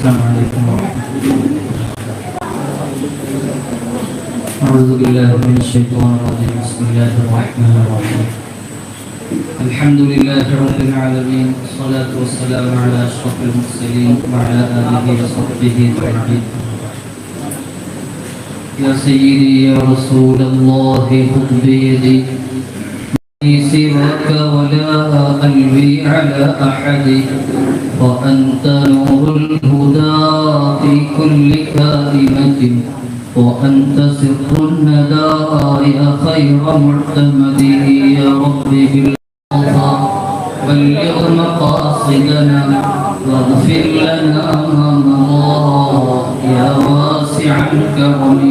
السلام عليكم ورحمة الله. أعوذ بالله من الشيطان الرجيم. بسم الله الرحمن الرحيم. الحمد لله رب العالمين، والصلاة والسلام على أشرف المرسلين وعلى آله وصحبه أجمعين. يا سيدي يا رسول الله خذ بيدي سواك ولا قلبي على أحد، وأنت نور الهدى في كل كائنة، وأنت سر الندى يا خير معتمد. يا ربي بالله بلغ مقاصدنا واغفر لنا ما مضى يا واسع الكرم.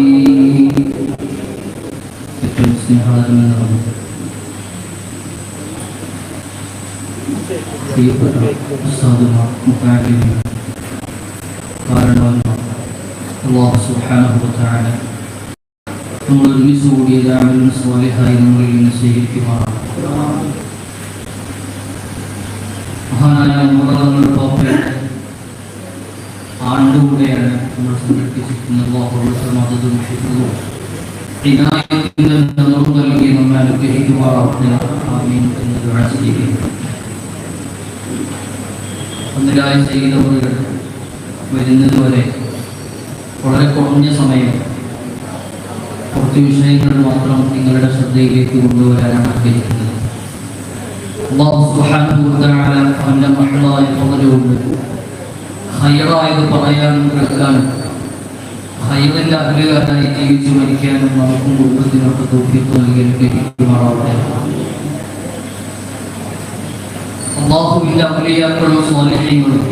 പ്രിയപ്പെട്ട ഉസ്താദുമാർ, മുഖാലിമീൻ, കാരണവന്മാർ, അല്ലാഹു സുബ്ഹാനഹു വ തആല നമ്മൾ ഒരുമിച്ച് കൂടിയത് അമലുൻ സ്വാലിഹായി നമ്മളിൽ നിന്ന് സ്വീകരിക്കുമാറാണ്. മഹാനായ മുഹറം ടോപ്പിൽ ആണ്ടുകൂടെയാണ് നമ്മൾ സംഘടിപ്പിച്ചിരിക്കുന്നത്. അല്ലാഹു മദദും ഹിഫ്ളും ഇനായത്തിന്റെ നിറവ് നൽകി നമ്മെ അനുഗ്രഹിക്കുമാറാവട്ടെ. ആമീൻ എന്ന് ദുആ ചെയ്യുകയും ഒന്നിലായി ചെയ്തവർ വരുന്നത് വരെ വളരെ കുറഞ്ഞ സമയം കുറച്ച് വിഷയങ്ങൾ മാത്രം നിങ്ങളുടെ ശ്രദ്ധയിലേക്ക് കൊണ്ടുവരാനാണ് ആഗ്രഹിക്കുന്നത്. അല്ലാഹു സുബ്ഹാനഹു വ തആല അവന്റെ മഹത്തായ ഫളലുകൊണ്ട് ഖൈറായത് പറയാനും കേൾക്കാനും ഖൈറിന്റെ അഹ്ലുകാരായി ജീവിച്ചു മരിക്കാനും നമുക്കും കുടുംബത്തിനൊക്കെ തൗഫീഖ് നൽകി അനുഗ്രഹിക്കുമാറാവട്ടെ. അല്ലാഹുവിന്റെ ഔലിയാക്കളും സ്വാലിഹീങ്ങളും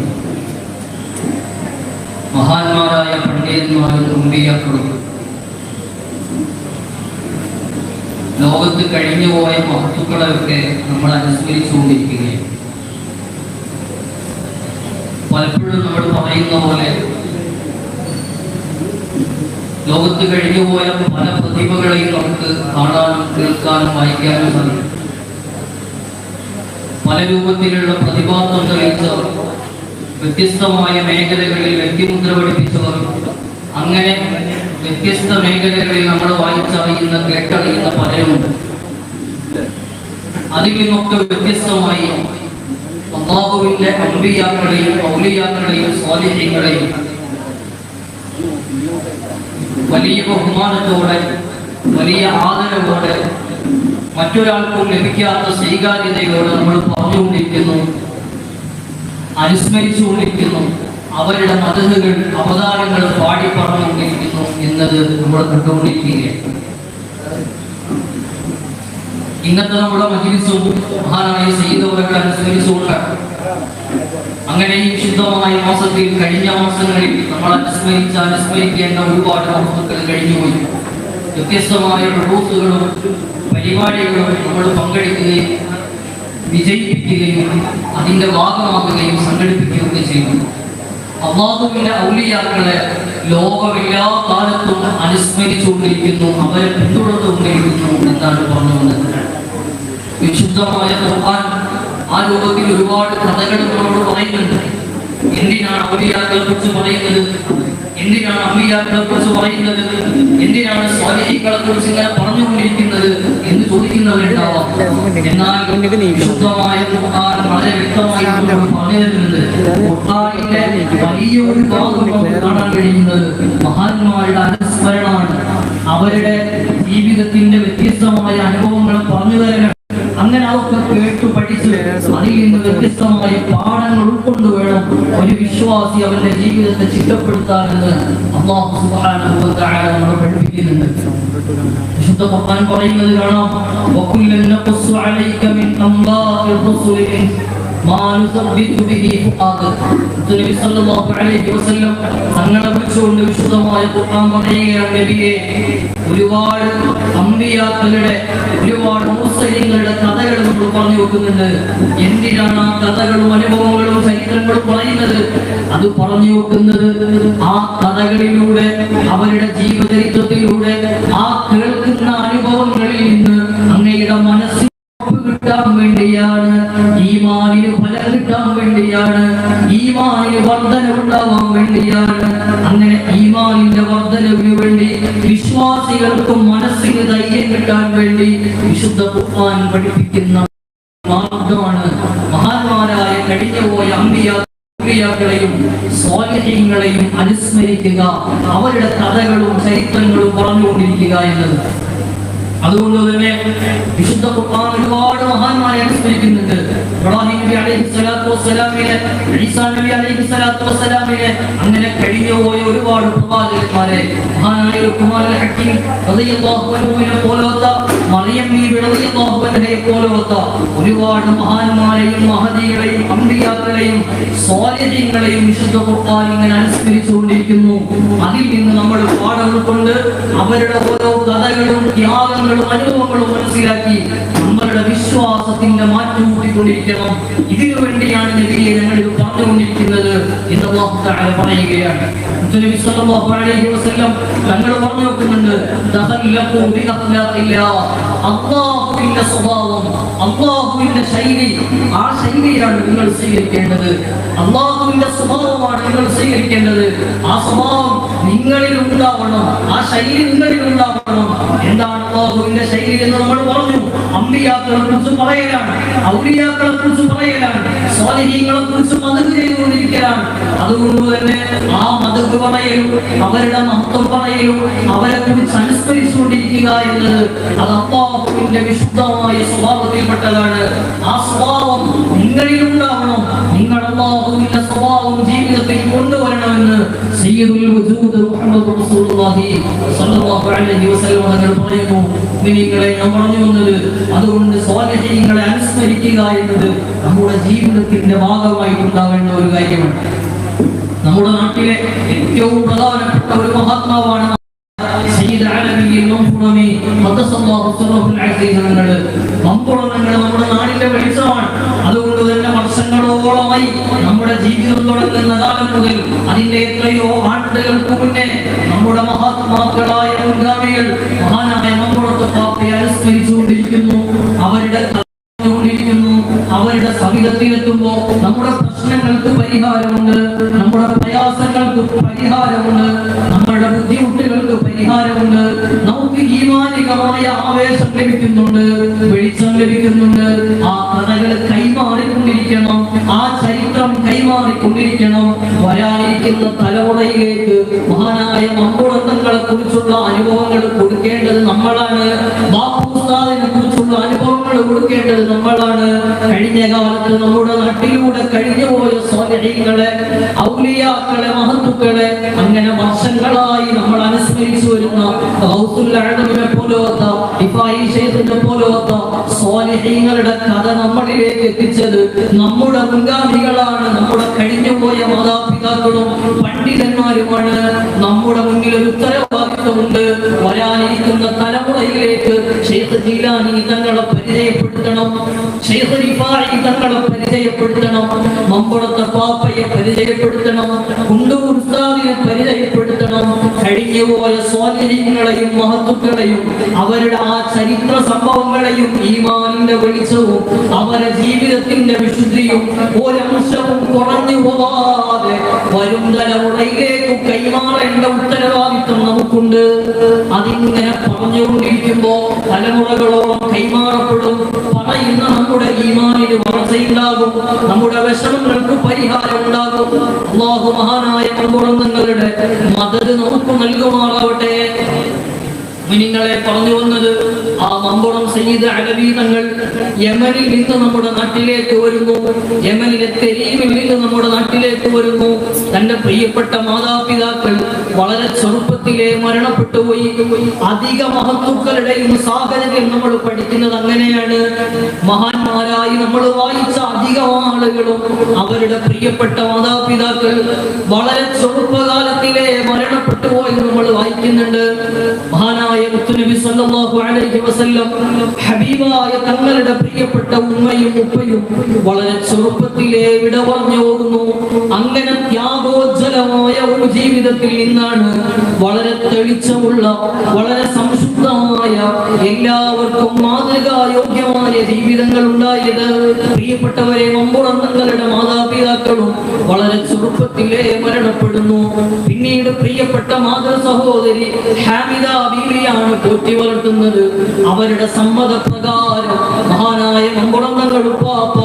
മഹാന്മാരായ പണ്ഡിതന്മാരും അമ്പിയാക്കളും ലോകത്ത് കഴിഞ്ഞുപോയ മഹത്തുക്കളെയൊക്കെ നമ്മൾ അനുസ്മരിച്ചുകൊണ്ടിരിക്കുകയാണ്. പലപ്പോഴും നമ്മൾ പറയുന്ന പോലെ ലോകത്ത് കഴിഞ്ഞുപോയ പല പ്രതിഭകളെയും നമുക്ക് കാണാനും കേൾക്കാനും വായിക്കാനും സാധിക്കും. പല രൂപത്തിലുള്ള പ്രതിഭാസം തെളിയിച്ചവർ, വ്യത്യസ്തമായ മേഖലകളിൽ വ്യക്തിമുദ്ര പഠിപ്പിച്ചവർ, അങ്ങനെ വ്യത്യസ്ത മേഖലകളിൽ നമ്മൾ വായിച്ചറിയുന്ന കേട്ടറിയുന്ന പലരുമുണ്ട്. അതിൽ നിന്നൊക്കെ വ്യത്യസ്തമായി അല്ലാഹുവിന്റെ അൻബിയാക്കളെയും ഔലിയാക്കളെയും സ്വാലിഹീങ്ങളെയും വലിയ ബഹുമാനത്തോടെ വലിയ ആദരവോടെ മറ്റൊരാൾക്കും ലഭിക്കാത്ത സ്വീകാര്യതയോടെ നമ്മൾ പറഞ്ഞുകൊണ്ടിരിക്കുന്നു, അനുസ്മരിച്ചുകൊണ്ടിരിക്കുന്നു. അവരുടെ മദഹുകൾ അവതാരങ്ങൾ പാടി പറഞ്ഞുകൊണ്ടിരിക്കുന്നു എന്നത് നമ്മൾ കണ്ടുകൊണ്ടിരിക്കുകയാണ്. ഇന്നത്തെ നമ്മുടെ മജ്‌ലിസും മഹാനായ സയ്യിദുകളെ അനുസ്മരിച്ചുകൊണ്ടാണ്. അങ്ങനെ ഈ വിശുദ്ധമായ മാസത്തിൽ കഴിഞ്ഞ മാസങ്ങളിൽ നമ്മൾ അനുസ്മരിക്കേണ്ട ഒരുപാട് വസ്തുക്കൾ കഴിഞ്ഞുപോയി. വ്യത്യസ്തമായ റൂസുകളും പരിപാടികളും നമ്മൾ പങ്കെടുക്കുകയും വിജയിപ്പിക്കുകയും അതിൻ്റെ ഭാഗമാക്കുകയും സംഘടിപ്പിക്കുകയൊക്കെ ചെയ്യുന്നു. അല്ലാഹുവിന്റെ ഔലിയാക്കളെ ലോകമെല്ലാ കാലത്തും അനുസ്മരിച്ചുകൊണ്ടിരിക്കുന്നു, അവരെ പിന്തുടർന്നുകൊണ്ടിരിക്കുന്നു എന്നാണ് പറഞ്ഞു വന്നത്. വിശുദ്ധമായ ഖുർആൻ ആ രൂപത്തിൽ ഒരുപാട് കഥകൾ നമ്മളോട് പറയുന്നുണ്ട്. എന്തിനാണ് ഔലിയാക്കളെ കുറിച്ച് പറയുന്നത്, എന്തിനാണ് അമ്പിയാക്കളെ കുറിച്ച് പറയുന്നത്, എന്തിനാണ് സ്വാലിഹീങ്ങളെ കുറിച്ച് ഇങ്ങനെ പറഞ്ഞുകൊണ്ടിരിക്കുന്നത് എന്ന് ചോദിക്കുന്നവരുണ്ടാവാം. എന്നാൽ വിശുദ്ധമായ ഖുർആൻ വളരെ വ്യക്തമായി പറഞ്ഞു തരുന്നുണ്ട്. ഖുർആനിലെ വലിയൊരു ഭാഗം നമുക്ക് കാണാൻ കഴിയുന്നത് മഹാന്മാരുടെ അനുസ്മരണമാണ്. അവരുടെ ജീവിതത്തിന്റെ വ്യത്യസ്തമായ അനുഭവങ്ങൾ പറഞ്ഞു തരണം. അങ്ങനെ അതൊക്കെ കേട്ടു പഠിച്ച് അതിൽ നിന്ന് വ്യത്യസ്തമായ പാഠങ്ങൾ ഉൾക്കൊണ്ടുവേണം ഒരു വിശ്വാസി അവന്റെ ജീവിതത്തെ ചിട്ടപ്പെടുത്താനെന്ന് അല്ലാഹു സുബ്ഹാനഹു വ തആല നമ്മളെ പഠിപ്പിക്കുന്നുണ്ട്. വിശുദ്ധ ഖുർആൻ പറയുന്നത് കാണാം, വകുല്ലൻ നഖസ്സു അലൈക മിൻ അംബാഇർ റസൂലി മാ നുസബ്ബിതു ബിഹി ഫുആദക. നബി സല്ലല്ലാഹു അലൈഹി വസല്ലം തങ്ങളെ വിളിച്ചുകൊണ്ട് വിശുദ്ധമായ ഖുർആൻ പറയുകയാണ്, നബിയെ ഒരുപാട് അമ്പിയാക്കളുടെ ഒരുപാട് മുർസലീങ്ങളുടെ കഥകൾ നമ്മൾ പറഞ്ഞു വെക്കുന്നുണ്ട്. എന്തിനാണ് ആ കഥകളും അനുഭവങ്ങളും ചരിത്രങ്ങളും പറയുന്നത്? അത് പറഞ്ഞു വെക്കുന്നത് ആ കഥകളിലൂടെ, അവരുടെ ജീവചരിത്രത്തിലൂടെ, ആ കേൾക്കുന്ന അനുഭവങ്ങളിൽ നിന്ന് അങ്ങയുടെ മനസ്സിൽ കിട്ടാൻ വേണ്ടിയാണ്, ഈമാനിന് ഫലം കിട്ടാൻ വേണ്ടിയാണ്, ഈമാനിന് വർധനവുണ്ടാവാൻ വേണ്ടിയാണ്. അങ്ങനെ ഈമാനിന്റെ വർധനവിന് വേണ്ടി വിശ്വാസികൾക്കും മനസ്സിന് ധൈര്യം കിട്ടാൻ വേണ്ടി വിശുദ്ധ ഖുർആൻ പഠിപ്പിക്കുന്ന മാർഗമാണ് മഹാന്മാരായ കഴിഞ്ഞുപോയ അമ്പിയാക്കളെയും സ്വാലിഹീങ്ങളെയും അനുസ്മരിക്കുക, അവരുടെ കഥകളും ചരിത്രങ്ങളും പറഞ്ഞുകൊണ്ടിരിക്കുക എന്നത്. അതുകൊണ്ട് തന്നെ വിശുദ്ധ ഖുർആൻ ഒരുപാട് മഹാന്മാരെ അനുസ്മരിക്കുന്നുണ്ട്. ഇബ്രാഹിം നബി അലൈഹിസ്സലാത്തു വസ്സലാമിനെ, ഈസാ നബി അലൈഹിസ്സലാത്തു വസ്സലാമിനെ, അങ്ങനെ കഴിഞ്ഞുപോയ ഒരുപാട് പ്രവാചകന്മാരെ, മഹാനായ ലുഖ്മാൻ അൽ ഹക്കീം റളിയല്ലാഹു അൻഹുവിനെ പോലത്തെ, മറിയം ബീവി റളിയല്ലാഹു അൻഹയെ പോലത്തെ ഒരുപാട് മഹാന്മാരെയും മഹദികളെയും അമ്പിയാക്കളെയും സ്വാലിഹീങ്ങളെയും വിശുദ്ധ ഖുർആൻ ഇങ്ങനെ അനുസ്മരിച്ചുകൊണ്ടിരിക്കുന്നു. അതിൽ നിന്ന് നമ്മൾ പാഠം ഉൾക്കൊണ്ട് അവരുടെ ഓരോ കഥകളും ത്യാഗങ്ങളും അനുഭവങ്ങളും മനസ്സിലാക്കി നമ്മളുടെ വിശ്വാസത്തിന്റെ മാറ്റം കൂട്ടിക്കൊണ്ടിരിക്കണം. ഇതിനു വേണ്ടിയാണ് നബിയെ ഞങ്ങൾ ഇത് പറഞ്ഞുകൊണ്ടിരിക്കുന്നത് എന്ന് അല്ലാഹു തആല പറയുകയാണ്. നബി സല്ലല്ലാഹു അലൈഹി വസല്ലം തങ്ങൾ പറഞ്ഞു വെക്കുന്നുണ്ട്, തഖല്ലഖു ബി അഖ്ലാഖില്ലാഹ്, അല്ലാഹുവിന്റെ സ്വഭാവം, അല്ലാഹുവിന്റെ ശൈലി, ആ ശൈലിയാണ് നിങ്ങൾ സ്വീകരിക്കേണ്ടത്. അല്ലാഹുവിന്റെ സ്വഭാവമാണ് നിങ്ങൾ സ്വീകരിക്കേണ്ടത്. ആ സ്വഭാവം നിങ്ങളിൽ ഉണ്ടാവണം, ആ ശൈലി നിങ്ങളിൽ ഉണ്ടാവണം. എന്താണ് അല്ലാഹുവിന്റെ ശൈലി എന്ന് നമ്മൾ പറഞ്ഞു? അമ്പിയാക്കളെ കുറിച്ച് പറയലാണ്, ഔലിയാക്കളെ കുറിച്ച് പറയലാണ്, സ്വാലിഹീങ്ങളെ കുറിച്ച് മദഹ് ചെയ്തുകൊണ്ടിരിക്കലാണ്. അതുകൊണ്ട് തന്നെ ആ മദഹ് പറയലും അവരുടെ മഹത്വം പറയലും അവരെ കുറിച്ച് അനുസ്മരിച്ചുകൊണ്ടിരിക്കുക എന്നത് അത് അല്ലാഹുവിന്റെ വിശുദ്ധമായ സ്വഭാവത്തിൽപ്പെട്ടതാണ്. ആ സ്വഭാവം നിങ്ങളിൽ ഉണ്ടാവണം. നിങ്ങൾ അല്ലാഹുവിന്റെ സ്വഭാവം ജീവിതത്തിൽ കൊണ്ടുവരണമെന്ന് സയ്യിദുൽ വജൂദ് മുഹമ്മദ് റസൂലുള്ളാഹി സ്വല്ലല്ലാഹു അലൈഹി വസല്ലം തങ്ങൾ പറയുന്നു. നിങ്ങളെ ഞാൻ പറഞ്ഞു വന്നത് അതുകൊണ്ട് സ്വാലിഹീങ്ങളെ അനുസ്മരിക്കുക എന്നത് നമ്മുടെ ജീവിതത്തിന്റെ ഭാഗമായി ഉണ്ടാവേണ്ട ഒരു കാര്യമാണ്. നമ്മുടെ നാട്ടിലെ ഏറ്റവും പ്രധാനപ്പെട്ട ഒരു മഹാത്മാവാണ് സയ്യിദ് അലവി മംഫുറമി ഖദ്ദസല്ലാഹു സിറഹുൽ അസീസ് തങ്ങൾ. മംഫുറം തങ്ങൾ നമ്മുടെ നാടിന്റെ വെളിച്ചമാണ്. അതുകൊണ്ട് തന്നെ വർഷങ്ങളോളമായി നമ്മുടെ ജീവിതം തുടങ്ങുന്ന കാലം മുതൽ അതിന്റെ എത്രയോ ആണ്ടുകൾക്ക് മുന്നേ നമ്മുടെ മഹാത്മാക്കളായ മുൻഗാമികൾ മഹാനായ മംഫുറത്ത് പാപ്പയെ അനുസ്മരിച്ചുകൊണ്ടിരിക്കുന്നു. അവരുടെ സവിധത്തിലെത്തുമ്പോ നമ്മുടെ പ്രശ്നങ്ങൾക്ക് പരിഹാരമുണ്ട്, നമ്മുടെ പ്രയാസങ്ങൾക്ക് പരിഹാരമുണ്ട്, നമ്മുടെ ബുദ്ധിമുട്ടുകൾക്ക് പരിഹാരമുണ്ട്. നമുക്ക് ഈമാനികമായ ആവേശം ലഭിക്കുന്നുണ്ട്, വെളിച്ചം ലഭിക്കുന്നുണ്ട്. ആ കഥകൾ കൈമാറിക്കൊണ്ടിരിക്കണം, ആ ചരിത്രം കൈമാറിക്കൊണ്ടിരിക്കണം. വരാനിരിക്കുന്ന തലമുറയിലേക്ക് മഹാനായ മംഫുറത്തങ്ങളെ കുറിച്ചുള്ള അനുഭവങ്ങൾ കൊടുക്കേണ്ടത് നമ്മളാണ്. ബാപ്പുസ്താദിനെ കുറിച്ചുള്ള അനുഭവങ്ങൾ കൊടുക്കേണ്ടത് നമ്മളാണ്. കഴിഞ്ഞ കാലത്ത് നമ്മുടെ നാട്ടിലൂടെ കഴിഞ്ഞുപോയ സ്വാലിഹീങ്ങളെ, ഔലിയാക്കളെ, മഹത്തുക്കളെ അങ്ങനെ വർഷങ്ങളായി നമ്മൾ അനുസ്മരിച്ചു വരുന്ന ഗൗസുൽ അഅ്ദമിനെ പോലത്തെ, ഇഫായി ശൈഖിനെ പോലത്തെ സ്വാലിഹീങ്ങളുടെ കഥ നമ്മളിലേക്ക് എത്തിച്ചത് നമ്മുടെ മുൻഗാമികളാണ്. നമ്മുടെ കഴിഞ്ഞുപോയ മാതാപിതാക്കളും പണ്ഡിതന്മാരുമാണ്. നമ്മുടെ മുന്നിൽ ഒരു ഉത്തരവാദിത്വമുണ്ട്. വരാനിരിക്കുന്ന തലമുറയിലേക്ക് ശൈഖ് ജീലാനി തങ്ങളെ പരിചയപ്പെടുത്തണം, ശൈഖ് റിഫാഇ തങ്ങളെ പരിചയപ്പെടുത്തണം, മംഫുറത്തെ പാപ്പയെ പരിചയപ്പെടുത്തണം, കുണ്ടൂർ ഉസ്താദിനെ പരിചയപ്പെടുത്തണം. കഴിഞ്ഞുപോയ സ്വാലിഹീങ്ങളെയും മഹത്തുക്കളെയും അവരുടെ ആ ചരിത്ര സംഭവങ്ങളെയും ഈമാനിന്റെ വെളിച്ചവും അവരുടെ ജീവിതത്തിന്റെ വിശുദ്ധിയും ഒരംശവും കുറഞ്ഞു പോവാതെ വരും തലമുറയിലേക്ക് കൈമാറേണ്ട ഉത്തരവാദിത്വം നമുക്കുണ്ട്. അതിങ്ങനെ പറഞ്ഞുകൊണ്ടിരിക്കുമ്പോ തലമുറകളോളം കൈമാറപ്പെടും. പറയുന്ന നമ്മുടെ ഈമാനിന് വളർച്ചയുണ്ടാകും, നമ്മുടെ വിഷമങ്ങൾക്ക് പരിഹാരം ഉണ്ടാകും. അല്ലാഹു മഹാനായ മംഫുറങ്ങളുടെ മദദ് നമുക്ക് നൽകുമാറാവട്ടെ. നിങ്ങളെ പറഞ്ഞു വന്നത് ആ മംഫുറം സയ്യിദ് അലവി തങ്ങൾ യമനിൽ നിന്ന് നമ്മുടെ നാട്ടിലേക്ക് വരുന്നു. യമനിലെ തെരീമിൽ നിന്ന് നമ്മുടെ നാട്ടിലേക്ക് വരുന്നു. തന്റെ പ്രിയപ്പെട്ട മാതാപിതാക്കൾ വളരെ ചെറുപ്പത്തിലെ മരണപ്പെട്ടു പോയി. അധിക മഹത്തുക്കളുടെയും സാഹചര്യം നമ്മൾ പഠിക്കുന്നത് അങ്ങനെയാണ്. മഹാന്മാരായി നമ്മൾ വായിച്ച അധികം ആളുകളും അവരുടെ പ്രിയപ്പെട്ട മാതാപിതാക്കൾ വളരെ ചെറുപ്പകാലത്തിലെ മരണപ്പെട്ടു പോയി നമ്മൾ വായിക്കുന്നുണ്ട്. മഹാനായ മുത്തുനബി സല്ലല്ലാഹു അലൈഹി വസല്ലം ഹബീബായ തങ്ങളുടെ പ്രിയപ്പെട്ട ഉമ്മയും ഉപ്പയും വളരെ ചെറുപ്പത്തിലെ വിട പറഞ്ഞു പോകുന്നു. അങ്ങനെ ത്യാഗോജ്വലമായ ഒരു ജീവിതത്തിൽ നിന്നാണ് വളരെ തെളിച്ചമുള്ള, വളരെ സംശുദ്ധമായ, എല്ലാവർക്കും മാതൃകായോഗ്യമായ മനോഹരമായ ജീവിതങ്ങൾ ഉണ്ടായത്. പ്രിയപ്പെട്ടവരെ, മമ്പുറം തങ്ങളുടെ മാതാപിതാക്കളും വളരെ ചെറുപ്പത്തിലേ മരണപ്പെടുന്നു. പിന്നീട് പ്രിയപ്പെട്ട മാതൃ സഹോദരി ഹാമിദ ബീവിയാണ് പോറ്റി വളർത്തുന്നത്. അവരുടെ സമ്മതപ്രകാരം മഹാനായ മമ്പുറം തങ്ങൾ ഉപ്പാപ്പ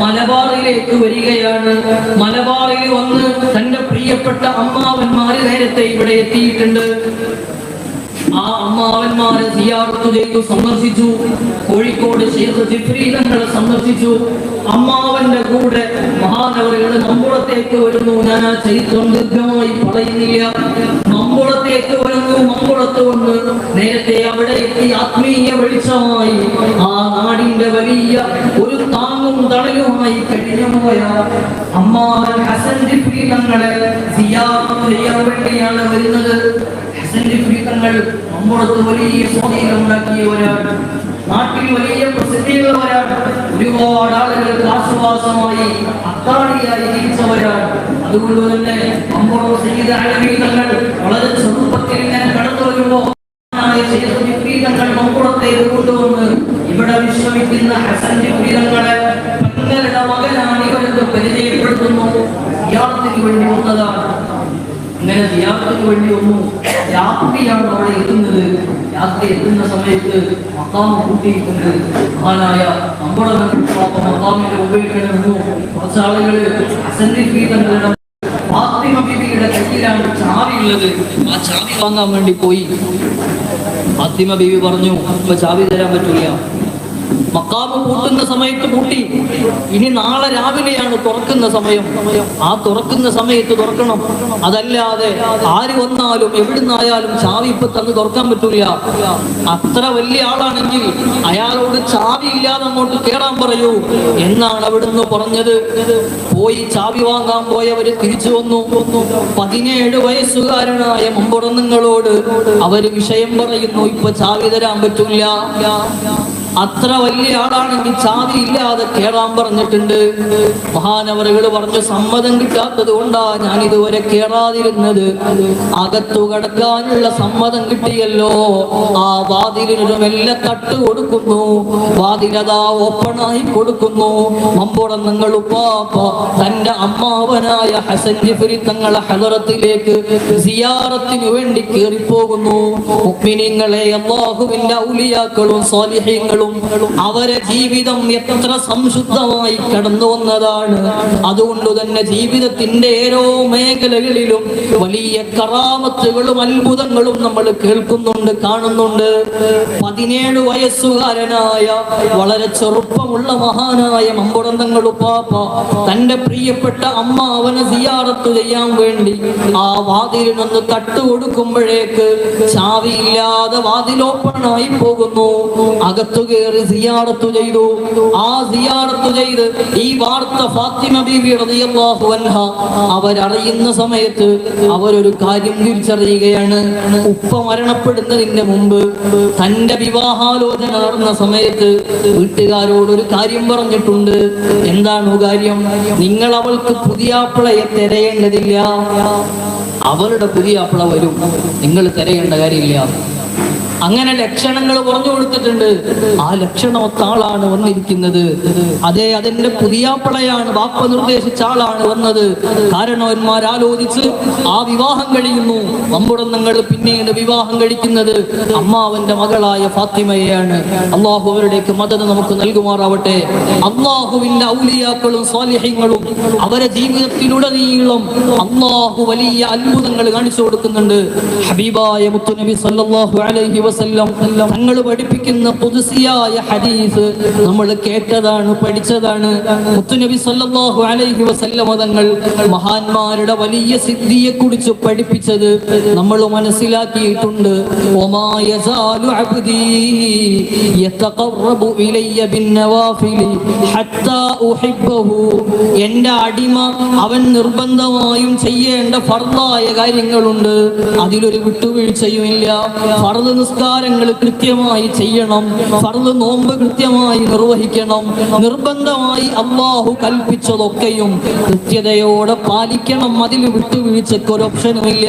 മലബാറിലേക്ക് വരികയാണ്. മലബാറിൽ വന്ന് തന്റെ പ്രിയപ്പെട്ട അമ്മാവന്മാര് നേരത്തെ ഇവിടെ എത്തിയിട്ടുണ്ട്. ആ അമ്മാവന്മാരെ സിയാറത്ത് ചെയ്തു, സന്ദർശിച്ചു. കോഴിക്കോട് ശൈഖ് ജിഫ്രി തങ്ങളെ സന്ദർശിച്ചു. അമ്മാവന്റെ കൂടെ മഹാനവറുകൾ മമ്പുറത്തേക്ക് വരുന്നു. ഞാൻ ആ ചരിത്രം ദീർഘമായി പറയുന്നില്ല. മമ്പുറത്തേക്ക് വരുന്നു. മമ്പുറത്ത് വന്ന് നേരത്തെ അവിടെ എത്തി ആത്മീയ വെളിച്ചമായി ആ നാടിന്റെ വലിയ ഒരു താങ്ങും തണലുമായി കഴിഞ്ഞുപോയ അമ്മാവൻ ഹസൻ ജിഫ്രി തങ്ങളെ സിയാറത്ത് ചെയ്യാൻ വേണ്ടിയാണ് വരുന്നത്. തങ്ങൾ മമ്പുറത്ത് വലിയ സ്വാധീനം ഉണ്ടാക്കിയവരാണ്. നാട്ടിൽ വലിയ പ്രസിദ്ധിയുള്ളവരാണ്. ഒരുപാട് ആളുകൾക്ക് ആശ്വാസമായി അത്താണിയായി ജീവിച്ചവരാണ്. അതുകൊണ്ട് തന്നെ മമ്പുറം സയ്യിദ് അലവി തങ്ങൾ വളരെ ചെറുപ്പത്തിൽ ഇങ്ങനെ കടന്നു വരുമ്പോൾ തങ്ങൾ മമ്പുറത്തേക്ക് കൊണ്ടുവന്ന് ഇവിടെ വിശ്രമിക്കുന്ന ഹസൻ ജിഫ്രി തങ്ങളെ തങ്ങളുടെ മകനാണ് ഇവരെന്ന് പരിചയപ്പെടുത്തുന്നു. യാത്രയ്ക്ക് വേണ്ടി വന്നതാണ്. അങ്ങനെ യാത്രയ്ക്ക് വേണ്ടി വന്നു. രാത്രിയാണ് അവിടെ എത്തുന്നത്. രാത്രി എത്തുന്ന സമയത്ത് മഖാം കൂട്ടിയിട്ടുണ്ട്. മഹാനായ മഖാമിന്റെ ഉപയോഗിക്കണമെന്നു കുറച്ച് ആളുകൾ ഹസൻ ജിഫ്രി തങ്ങളുടെ ഫാത്തിമ ബീവിയുടെ കയ്യിലാണ് ചാവിയുള്ളത്. ആ ചാവി വാങ്ങാൻ വേണ്ടി പോയി. ഫാത്തിമ ബീവി പറഞ്ഞു, ഇപ്പൊ ചാവി തരാൻ പറ്റില്ല. മക്കാമ് പൂട്ടുന്ന സമയത്ത് പൂട്ടി. ഇനി നാളെ രാവിലെയാണ് തുറക്കുന്ന സമയം. ആ തുറക്കുന്ന സമയത്ത് തുറക്കണം. അതല്ലാതെ ആര് വന്നാലും എവിടുന്നായാലും ചാവി ഇപ്പൊ തന്ന് തുറക്കാൻ പറ്റൂല. അത്ര വലിയ ആളാണെങ്കിൽ അയാളോട് ചാവി ഇല്ലാതെ അങ്ങോട്ട് കേറാൻ പറയൂ എന്നാണ് അവിടുന്ന് പറഞ്ഞത്. പോയി ചാവി വാങ്ങാൻ പോയവര് തിരിച്ചു വന്നു. 17 വയസ്സുകാരനായ മമ്പുറന്നുങ്ങളോട് അവര് വിഷയം പറയുന്നു, ഇപ്പൊ ചാവി തരാൻ പറ്റൂല. അത്ര വലിയ ആളാണെങ്കിൽ ചാവി ഇല്ലാതെ കേറാൻ പറഞ്ഞിട്ടുണ്ട്. മഹാനവറുകൾ പറഞ്ഞു, സമ്മതം കിട്ടാത്തത് കൊണ്ടാ ഞാൻ ഇതുവരെ കേറാതിരുന്നത്. അകത്തു കടക്കാനുള്ള സമ്മതം കിട്ടിയല്ലോ. ആ വാതിലിനൊരു മെല്ലെ തട്ട് കൊടുക്കുന്നു. വാതിലതാ ഓപ്പണായി കൊടുക്കുന്നു. മമ്പുറന്നുങ്ങൾ ഉപ്പാപ്പ തന്റെ അമ്മാവനായ ഹസൻ ജിഫ്രി തങ്ങളെ ഹദറത്തിലേക്ക് സിയാറത്തിനു വേണ്ടി കേറിപ്പോകുന്നു. മുഅ്മിനീങ്ങളെ, അല്ലാഹുവിന്റെ ഔലിയാക്കളും സ്വാലിഹീങ്ങളും അവരെ ജീവിതം എത്ര സംശുദ്ധമായി കടന്നു വന്നതാണ്. അതുകൊണ്ട് തന്നെ ജീവിതത്തിന്റെ ഓരോ മേഖലകളിലും വലിയ കറാമത്തുകളും അത്ഭുതങ്ങളും നമ്മൾ കേൾക്കുന്നുണ്ട്, കാണുന്നുണ്ട്. 17 വയസ്സുകാരനായ വളരെ ചെറുപ്പമുള്ള മഹാനായ മമ്പുറന്തങ്ങൾ ഉപ്പാപ്പ തന്റെ പ്രിയപ്പെട്ട അമ്മാവനെ സിയാറത്ത് ചെയ്യാൻ വേണ്ടി ആ വാതിലിനൊന്ന് തട്ട് കൊടുക്കുമ്പോഴേക്ക് ചാവിയില്ലാതെ വാതിൽ ഓപ്പണായി പോകുന്നു. അകത്തു കയറി സിയാറത്ത് ചെയ്തു. ആ സിയാറത്ത് ചെയ്ത് ഈ വാർത്ത ഫാത്തിമ ബീവി റളിയല്ലാഹു അൻഹ അവരറിയുന്ന സമയത്ത് അവരൊരു കാര്യം തിരിച്ചറിയുകയാണ്. ഉപ്പ മരണപ്പെടുന്നതിന് മുമ്പ് തന്റെ വിവാഹാലോചന നടന്ന സമയത്ത് വീട്ടുകാരോടൊരു കാര്യം പറഞ്ഞിട്ടുണ്ട്. എന്താണ് കാര്യം? നിങ്ങൾ അവൾക്ക് പുതിയാപ്പിളയെ തിരയേണ്ടതില്ല. അവളുടെ പുതിയാപ്പിള വരും, നിങ്ങൾ തിരയേണ്ട കാര്യമില്ല. അങ്ങനെ ലക്ഷണങ്ങൾ പറഞ്ഞു കൊടുത്തിട്ടുണ്ട്. ആ ലക്ഷണമൊത്ത ആളാണ് വന്നിരിക്കുന്നത്. അതെ, അതിന്റെ പുതിയാപ്പിളയാണ്, ബാപ്പ നിർദ്ദേശിച്ച ആളാണ് വന്നത്. കാരണവന്മാർ ആലോചിച്ച് ആ വിവാഹം കഴിയുന്നു. മമ്പുറന്നങ്ങൾ പിന്നീട് വിവാഹം കഴിക്കുന്നത് അമ്മാവന്റെ മകളായ ഫാത്തിമയെയാണ്. അള്ളാഹു അവരുടേക്ക് മദത് നമുക്ക് നൽകുമാറാവട്ടെ. അള്ളാഹുവിന്റെ ഔലിയാക്കളും സ്വാലിഹീങ്ങളും അവരെ ജീവിതത്തിലുടനീളം അള്ളാഹു വലിയ അത്ഭുതങ്ങൾ കാണിച്ചു കൊടുക്കുന്നുണ്ട്. ഹബീബായ മുത്തുനബി സല്ലല്ലാഹു അലൈഹി വസല്ലം തങ്ങൾ പഠിപ്പിക്കുന്ന ഖുദ്സിയായ ഹദീസ് നമ്മൾ കേട്ടതാണ്, പഠിച്ചതാണ്. മുത്തുനബി സല്ലല്ലാഹു അലൈഹി വസല്ലം തങ്ങൾ മഹാന്മാരുടെ വലിയ സിദ്ധിയെ കുറിച്ച് പഠിപ്പിച്ചത് നമ്മൾ മനസ്സിലാക്കിയിട്ടുണ്ട്. വമാ യസാലു അബ്ദി യതഖറബു ഇലയ്യ ബിന്നവാഫിലി ഹത്താ ഉഹിബ്ബഹു. എൻ്റെ അടിമ അവൻ നിർബന്ധമായും ചെയ്യേണ്ട ഫർളായ കാര്യങ്ങളുണ്ട്, അതിലൊരു വിട്ടുവീഴ്ചയുമില്ല. ഫർള് നിസ്കാരങ്ങൾ കൃത്യമായി ചെയ്യണം, ഫർള് നോമ്പ് കൃത്യമായി നിർവഹിക്കണം, നിർബന്ധമായി അല്ലാഹു കൽപ്പിച്ചതൊക്കെയും കൃത്യതയോടെ പാലിക്കണം. അതിൽ വിട്ടുവീഴ്ചയ്ക്ക് ഒരു ഓപ്ഷനുമില്ല.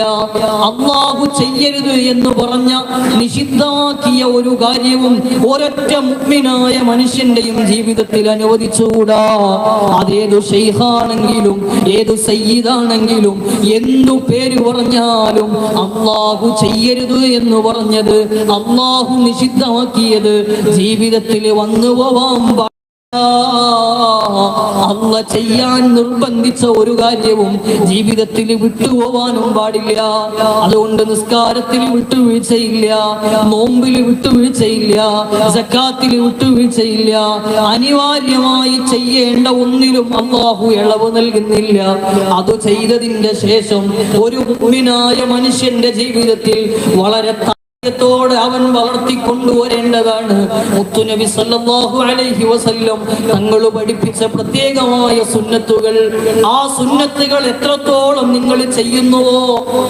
അല്ലാഹു ചെയ്യരുത് എന്ന് പറഞ്ഞ നിഷിദ്ധമാക്കിയ ഒരു കാര്യവും ഒരൊറ്റ മുഅ്മിനായ മനുഷ്യന്റെയും ജീവിതത്തിൽ അനുവദിച്ചുകൂടാ. അതേതു ശൈഖാണെങ്കിലും ഏതു സയ്യിദാണെങ്കിലും എന്തു പേര് പറഞ്ഞാലും അല്ലാഹു ചെയ്യരുത് എന്ന് പറഞ്ഞത്, അല്ലാഹു നിഷിദ്ധമാക്കിയത് ജീവിതത്തിൽ വന്നു പോവാൻ അല്ല ചെയ്യാൻ നിർബന്ധിച്ച ഒരു കാര്യവും ജീവിതത്തിൽ വിട്ടുപോവാനും പാടില്ല. അതുകൊണ്ട് നിസ്കാരത്തിൽ വിട്ടുവീഴ്ചയില്ല, നോമ്പിൽ വിട്ടുവീഴ്ചയില്ല, സക്കാത്തിൽ വിട്ടുവീഴ്ചയില്ല. അനിവാര്യമായി ചെയ്യേണ്ട ഒന്നിലും അല്ലാഹു ഇളവ് നൽകുന്നില്ല. അത് ചെയ്തതിന്റെ ശേഷം ഒരു മുഅ്മിനായ മനുഷ്യന്റെ ജീവിതത്തിൽ വളരെ ത്തോടെ അവൻ വളർത്തിക്കൊണ്ടുവരേണ്ടതാണ്. മുത്തുനബി സല്ലല്ലാഹു അലൈഹി വസല്ലം തങ്ങൾ പഠിപ്പിച്ച പ്രത്യേകമായ സുന്നത്തുകൾ, ആ സുന്നത്തുകൾ എത്രത്തോളം നിങ്ങൾ ചെയ്യുന്നുവോ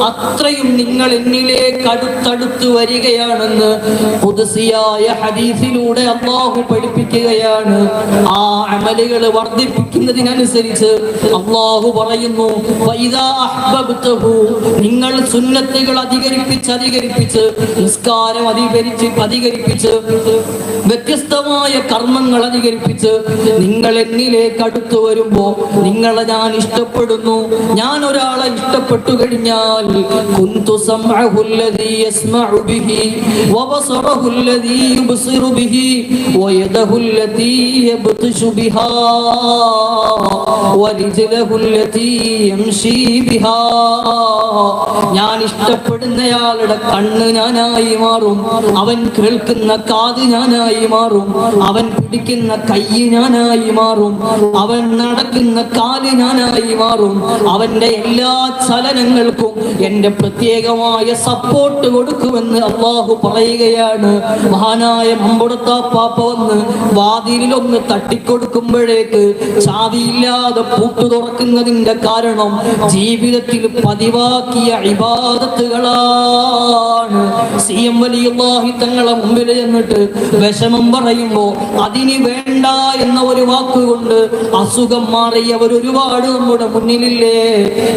അത്രയും നിങ്ങൾ എന്നിലേക്ക് അടുത്തടുത്ത് വരികയാണെന്ന് ഖുദ്സിയായ ഹദീസിലൂടെ അല്ലാഹു പഠിപ്പിക്കുകയാണ്. ആ അമലുകൾ വർദ്ധിപ്പിക്കുന്നതിനനുസരിച്ച് അല്ലാഹു പറയുന്നു, വഇദാ അഹ്ബബ്തഹു, നിങ്ങൾ സുന്നത്തുകൾ അധികരിപ്പിച്ച് നിസ്കാരം അധികരിപ്പിച്ച് വ്യത്യസ്തമായ കർമ്മങ്ങൾ അധികരിപ്പിച്ച് നിങ്ങൾ എന്നിലേക്ക് അടുത്തു വരുമ്പോ നിങ്ങളെ ഞാൻ ഇഷ്ടപ്പെടുന്നു. ഞാൻ ഒരാളെ ഇഷ്ടപ്പെട്ടു കഴിഞ്ഞാൽ കുന്തു സമഅഹു അല്ലദീ യസ്മഉ ബിഹി വബസറഹു അല്ലദീ യുബ്സിറു ബിഹി വയദഹു അല്ലതീ യബ്തിശു ബിഹാ വരിജ്ലഹു അല്ലതീ യംശി ബിഹാ. ഞാൻ ഇഷ്ടപ്പെടുന്നയാളുടെ കണ്ണ് ഞാനായി മാറും, അവൻ കേൾക്കുന്ന കാത് ഞാനായി മാറും, അവൻ പിടിക്കുന്ന കൈ ഞാനായി മാറും, അവൻ നടക്കുന്ന കാല് ഞാനായി മാറും. അവന്റെ എല്ലാ ചലനങ്ങൾക്കും എന്റെ പ്രത്യേകമായ സപ്പോർട്ട് കൊടുക്കുമെന്ന് അല്ലാഹു പറയുകയാണ്. മഹാനായ മമ്പുറത്താപ്പാപ്പ വന്ന് വാതിലൊന്ന് തട്ടിക്കൊടുക്കുമ്പോഴേക്ക് ചാവിയില്ലാതെ പൂട്ടു തുറക്കുന്നതിന്റെ കാരണം ജീവിതത്തിൽ പതിവാക്കിയ ഇബാദത്തുകളാണ്. സിഎം വലിയുള്ളാഹി തങ്ങളെ മുമ്പിൽ ചെന്നിട്ട് വിഷമം പറയുമ്പോ അതിന് വേണ്ട എന്ന ഒരു വാക്കുകൊണ്ട് അസുഖം മാറിയവർ ഒരുപാട് നമ്മുടെ മുന്നിലില്ലേ.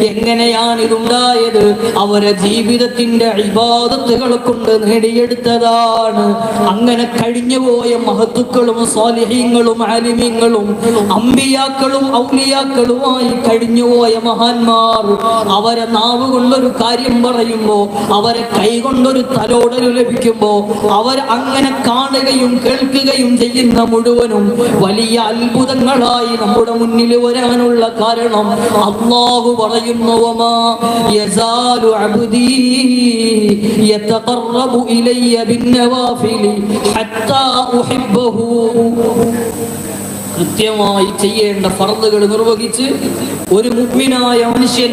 എങ്ങനെയാണ് ഇതുണ്ടായത്? അവരെ ജീവിതത്തിന്റെ ഇബാദത്തുകളെ കൊണ്ട് നേടിയെടുത്തതാണ്. അങ്ങനെ കഴിഞ്ഞുപോയ മഹത്തുക്കളും സ്വാലിഹീങ്ങളും ആലിമീങ്ങളും അമ്പിയാക്കളും ഔലിയാക്കളുമായി കഴിഞ്ഞുപോയ മഹാന്മാർ അവരെ നാവ് കൊണ്ടൊരു കാര്യം പറയുമ്പോ, അവരെ കൈകൊണ്ടൊരു തലോടൽ ലഭിക്കുമ്പോ, അവർ അങ്ങനെ കാണുകയും കേൾക്കുകയും ചെയ്യുന്ന മുഴുവനും വലിയ അത്ഭുതങ്ങളായി നമ്മുടെ മുന്നിൽ വരാനുള്ള കാരണം അല്ലാഹു പറയുന്നു, വമാ യസാലു അബ്ദീ യതഖറബു ഇലയ്യ ബിന്നവാഫിലി ഹത്താ ഉഹിബ്ബഹു. കൃത്യമായി ചെയ്യേണ്ട ഫർളുകൾ നിർവഹിച്ച് ഒരു മുഅ്മിനായ മനുഷ്യൻ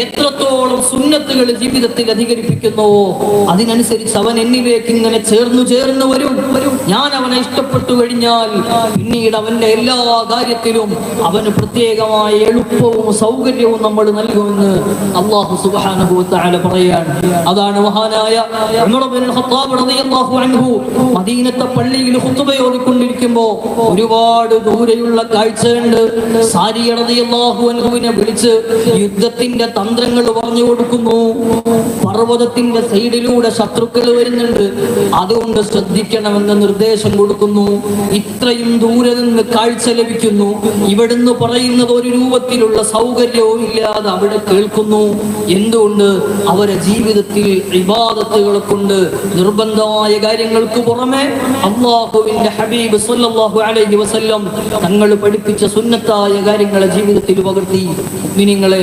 എത്രത്തോളം സുന്നത്തുകൾ ജീവിതത്തിൽ അധികരിപ്പിക്കുന്നുവോ അതിനനുസരിച്ച് അവൻ എന്നിലേക്ക് ഇങ്ങനെ ചേർന്നു വരും. ഞാൻ അവനെ ഇഷ്ടപ്പെട്ടു കഴിഞ്ഞാൽ പിന്നീട് അവന്റെ എല്ലാ കാര്യത്തിലും അവന് പ്രത്യേകമായ എളുപ്പവും സൗകര്യവും നമ്മൾ നൽകുമെന്ന് അല്ലാഹു സുബ്ഹാനഹു വ തആല പറയാണ്. അതാണ് മഹാനായ ഉമർ ഇബ്നുൽ ഖത്താബ് റളിയല്ലാഹു അൻഹു മദീനത്തെ പള്ളിയിൽ ഖുതുബ ഓതിക്കൊണ്ടിരിക്കുമ്പോ ഒരുപാട് ദൂരെയുള്ള കാഴ്ച കണ്ട് സാരിയ റളിയല്ലാഹു അൻഹുവിനെ വിളിച്ച് യുദ്ധത്തിന്റെ തന്ത്രങ്ങൾ പറഞ്ഞു കൊടുക്കുന്നു. പർവ്വതത്തിന്റെ സൈഡിലൂടെ ശത്രുക്കൾ വരുന്നുണ്ട്, അതുകൊണ്ട് ശ്രദ്ധിക്കണമെന്ന് നിർദ്ദേശം കൊടുക്കുന്നു. ഇത്രയും ദൂരെ നിന്ന് കാഴ്ച ലഭിക്കുന്നു, ഇവിടുന്ന് പറയുന്നത് ഒരു രൂപത്തിലുള്ള സൗകര്യവും ഇല്ലാതെ അവിടെ കേൾക്കുന്നു. എന്തുകൊണ്ട്? അവരെ ജീവിതത്തിൽ ഇബാദത്തുകളെ കൊണ്ട് നിർബന്ധമായ കാര്യങ്ങൾക്ക് പുറമെ അല്ലാഹുവിന്റെ ഹബീബ് സ്വല്ലല്ലാഹു അലൈഹി വസല്ലം തങ്ങൾ പഠിപ്പിച്ച സുന്നത്തായ കാര്യങ്ങളെ ജീവിതത്തിൽ പകർത്തി. മുഅ്മിനീങ്ങളെ,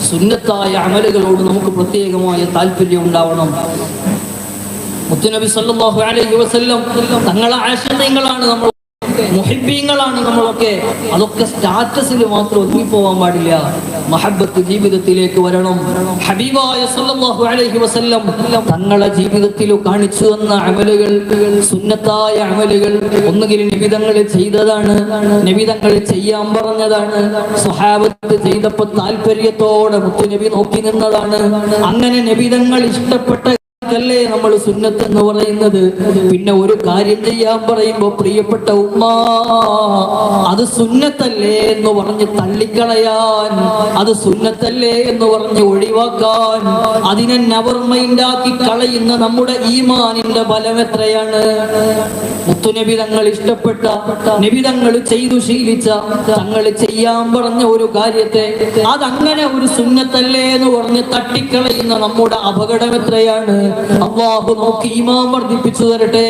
സുന്നത്തായ അമലുകളോട് നമുക്ക് പ്രത്യേകമായ താല്പര്യം ഉണ്ടാവണം. മുത്തുനബി സല്ലല്ലാഹു അലൈഹി വസല്ലം തങ്ങളെ ആശയങ്ങളാണ് നമ്മൾ, മുഹിബ്ബീങ്ങളാണ് നമ്മളൊക്കെ. അതൊക്കെ സ്റ്റാറ്റസിൽ മാത്രം ഒതുങ്ങിപ്പോവാൻ പാടില്ല. മഹബ്ബത്ത് ജീവിതത്തിലേക്ക് വരണം. ഹബീബായ സല്ലല്ലാഹു അലൈഹി വസല്ലം തങ്ങളെ ജീവിതത്തിൽ കാണിച്ചു തന്ന അമലുകൾ, സുന്നത്തായ അമലുകൾ, ഒന്നുകിൽ നബിതങ്ങൾ ചെയ്തതാണ്, നബിതങ്ങൾ ചെയ്യാൻ പറഞ്ഞതാണ്, സ്വഹാബത്ത് ചെയ്തപ്പോൾ താല്പര്യത്തോടെ മുത്തുനബി നോക്കി നിന്നതാണ്. അങ്ങനെ നബിതങ്ങൾ ഇഷ്ടപ്പെട്ട ല്ലേ നമ്മൾ സുന്നത്ത് എന്ന് പറയുന്നത്. പിന്നെ ഒരു കാര്യം ചെയ്യാൻ പറയുമ്പോ പ്രിയപ്പെട്ട ഉമ്മ, അത് സുന്നത്തല്ലേ എന്ന് പറഞ്ഞ് തള്ളിക്കളയാൻ, അത് സുന്നത്തല്ലേ എന്ന് പറഞ്ഞ് ഒഴിവാക്കാൻ, അതിനെ നെവർ മൈൻഡാക്കി കളയുന്ന നമ്മുടെ ഈമാനിന്റെ ബലം എത്രയാണ്. മുത്തുനബി തങ്ങൾ ഇഷ്ടപ്പെട്ട, നബി തങ്ങൾ ചെയ്തു ശീലിച്ച, തങ്ങൾ ചെയ്യാൻ പറഞ്ഞ ഒരു കാര്യത്തെ അതങ്ങനെ ഒരു സുന്നത്തല്ലേ എന്ന് പറഞ്ഞ് തട്ടിക്കളയുന്ന നമ്മുടെ അപകടം എത്രയാണ്. അല്ലാഹു നമുക്ക് ഈമാൻ വർദ്ധിപ്പിച്ചു തരട്ടെ.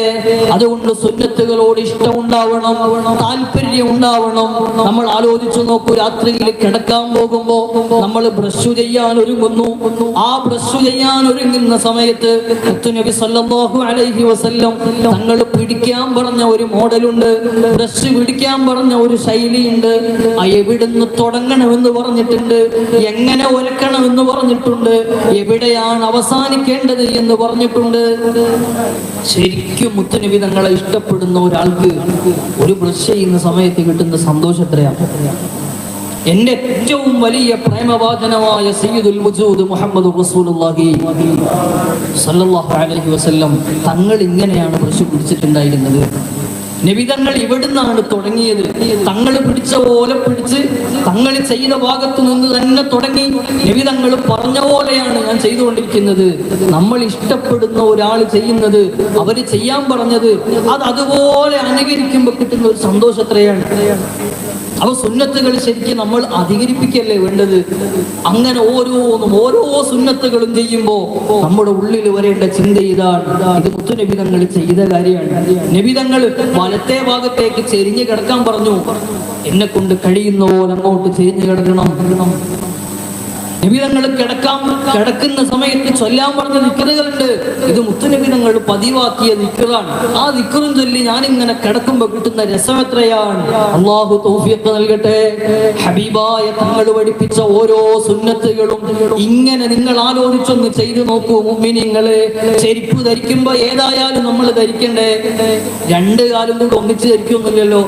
അതുകൊണ്ട് സുന്നത്തുകളോട് ഇഷ്ടം ഉണ്ടാവണം, താല്പര്യം ഉണ്ടാവണം. നമ്മൾ ആലോചിച്ചു നോക്കൂ, രാത്രിയിൽ കിടക്കാൻ പോകുമ്പോ നമ്മൾ ബ്രഷ് ചെയ്യാൻ ഒരുങ്ങുന്നു. ആ ബ്രഷ് ചെയ്യാൻ ഒരുങ്ങുന്ന സമയത്ത് മുത്തുനബി സല്ലല്ലാഹു അലൈഹി വസല്ലം തങ്ങൾ പിടിക്കാൻ പറഞ്ഞ ഒരു മോഡലുണ്ട്, ബ്രഷ് പിടിക്കാൻ പറഞ്ഞ ഒരു ശൈലിയുണ്ട്. എവിടുന്ന് തുടങ്ങണമെന്ന് പറഞ്ഞിട്ടുണ്ട്, എങ്ങനെ ഒരക്കണമെന്ന് പറഞ്ഞിട്ടുണ്ട്, എവിടെയാണ് അവസാനിക്കേണ്ടത് എന്ന് പറഞ്ഞിട്ടുണ്ട്. ശരിക്കും മുത്തുനബി തങ്ങളെ ഇഷ്ടപ്പെടുന്ന ഒരാൾക്ക് ഒരു ബ്രഷ് ചെയ്യുന്ന സമയത്ത് കിട്ടുന്ന സന്തോഷം എത്രയാണ്. എന്റെ ഏറ്റവും വലിയ പ്രേമവാദനമായ സയ്യിദുൽ വജൂദ് മുഹമ്മദ് റസൂലുള്ളാഹി സ്വല്ലല്ലാഹു അലൈഹി വസല്ലം തങ്ങൾ ഇങ്ങനെയാണ് ബ്രഷ് പിടിച്ചിട്ടുണ്ടായിരുന്നത്. നബിതങ്ങൾ ഇവിടുന്നാണ് തുടങ്ങിയത്. തങ്ങൾ പിടിച്ച പോലെ പിടിച്ച് തങ്ങൾ ചെയ്ത ഭാഗത്തു നിന്ന് തന്നെ തുടങ്ങി. നബിതങ്ങൾ പറഞ്ഞ പോലെയാണ് ഞാൻ ചെയ്തുകൊണ്ടിരിക്കുന്നത്. നമ്മൾ ഇഷ്ടപ്പെടുന്ന ഒരാൾ ചെയ്യുന്നത്, അവര് ചെയ്യാൻ പറഞ്ഞത്, അത് അതുപോലെ അനുകരിക്കുമ്പോൾ കിട്ടുന്ന ഒരു സന്തോഷം എത്രയാണ്. അവ സുന്നത്തുകൾ ശരിക്കും നമ്മൾ അധികരിപ്പിക്കല്ലേ വേണ്ടത്. അങ്ങനെ ഓരോന്നും ഓരോ സുന്നത്തുകളും ചെയ്യുമ്പോൾ നമ്മുടെ ഉള്ളിൽ വരേണ്ട ചിന്ത ഇതാണ്, ഇത് മുത്തുനബിതങ്ങൾ ചെയ്ത കാര്യമാണ്. നബിതങ്ങൾ വലത്തെ ഭാഗത്തേക്ക് ചെരിഞ്ഞു കിടക്കാൻ പറഞ്ഞു. എന്നെ കൊണ്ട് കഴിയുന്ന പോലെ അങ്ങോട്ട് ചെരിഞ്ഞു കിടക്കണം. നബിതങ്ങൾ കിടക്കുന്ന സമയത്ത് ചൊല്ലാൻ പറഞ്ഞ ദിക്റുകളുണ്ട്. ഇത് മുത്തുനബിതങ്ങൾ പതിവാക്കിയ ദിക്റാണ്. ആ ദിക്റും ചൊല്ലി ഞാനിങ്ങനെ കിടക്കുമ്പോ കിട്ടുന്ന രസം എത്രയാണ്. അല്ലാഹു തൗഫീഖ് നൽകട്ടെ. ഹബീബായ തങ്ങൾ പഠിപ്പിച്ച ഓരോ സുന്നത്തുകളും ഇങ്ങനെ നിങ്ങൾ ആലോചിച്ചൊന്ന് ചെയ്തു നോക്കൂ മുഅ്മിനീങ്ങളെ. ചെരുപ്പ് ധരിക്കുമ്പോ ഏതായാലും നമ്മൾ ധരിക്കണ്ടേ, രണ്ട് കാലും കൂടെ ഒന്നിച്ച് ധരിക്കൊന്നുമില്ലല്ലോ.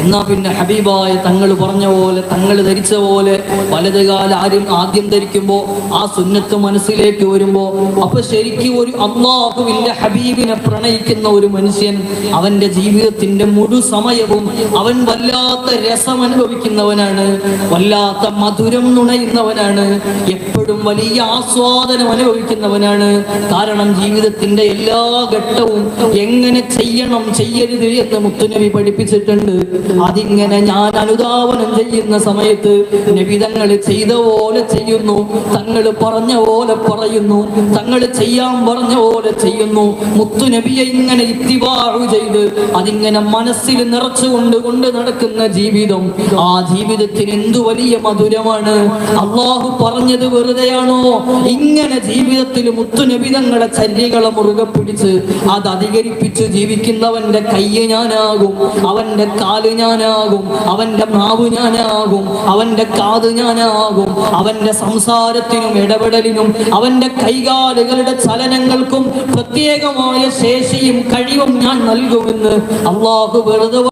എന്നാ പിന്നെ ഹബീബായ തങ്ങൾ പറഞ്ഞ പോലെ, തങ്ങൾ ധരിച്ച പോലെ വലത് കാലം ആദ്യം ധരിക്കുമ്പോ ആ സുന്നത്ത് മനസ്സിലേക്ക് വരുമ്പോ, അപ്പൊ ശരിക്കും ഒരു അല്ലാഹുവിന്റെ ഹബീബിനെ പ്രണയിക്കുന്ന ഒരു മനുഷ്യൻ അവന്റെ ജീവിതത്തിന്റെ മുഴു സമയവും അവൻ വല്ലാത്ത രസം അനുഭവിക്കുന്നവനാണ്, വല്ലാത്ത മധുരം നുണയുന്നവനാണ്, എപ്പോഴും വലിയ ആസ്വാദനം അനുഭവിക്കുന്നവനാണ്. കാരണം ജീവിതത്തിന്റെ എല്ലാ ഘട്ടവും എങ്ങനെ ചെയ്യണം ചെയ്യരുത് എന്ന് മുത്തുനബി പഠിപ്പിച്ചിട്ടുണ്ട്. അതിങ്ങനെ ഞാൻ അനുധാവനം ചെയ്യുന്ന സമയത്ത് നബി തങ്ങൾ ചെയ്ത പോലെ ചെയ്യുന്നു, തങ്ങൾ പറഞ്ഞ പോലെ പറയുന്നു, തങ്ങൾ ചെയ്യാൻ പറഞ്ഞ പോലെ ചെയ്യുന്നു. മുത്തുനബിയെ ഇങ്ങനെ ഇത്തിബാഉ ചെയ്ത് അതിങ്ങനെ മനസ്സിൽ നിറച്ചുകൊണ്ട് നടക്കുന്ന ജീവിതം, ആ ജീവിതത്തിന് എന്തു വലിയ മധുരമാണ്. അല്ലാഹു പറഞ്ഞത് വെറുതെയാണോ? ഇങ്ങനെ ജീവിതത്തിൽ മുത്തുനബി തങ്ങളെ ചര്യകളെ മുറുകെ പിടിച്ച് അത് അധികരിപ്പിച്ചു ജീവിക്കുന്നവന്റെ കയ്യ് ഞാനാകും, അവന്റെ കാല് ഞാനാകും, അവന്റെ നാവ് ഞാനാകും, അവന്റെ കാത് ഞാനാകും, അവന്റെ സംസാരത്തിനും ഇടപെടലിനും അവന്റെ കൈകാലുകളുടെ ചലനങ്ങൾക്കും പ്രത്യേകമായ ശേഷിയും കഴിവും ഞാൻ നൽകുമെന്ന് അല്ലാഹു വെറുതെ.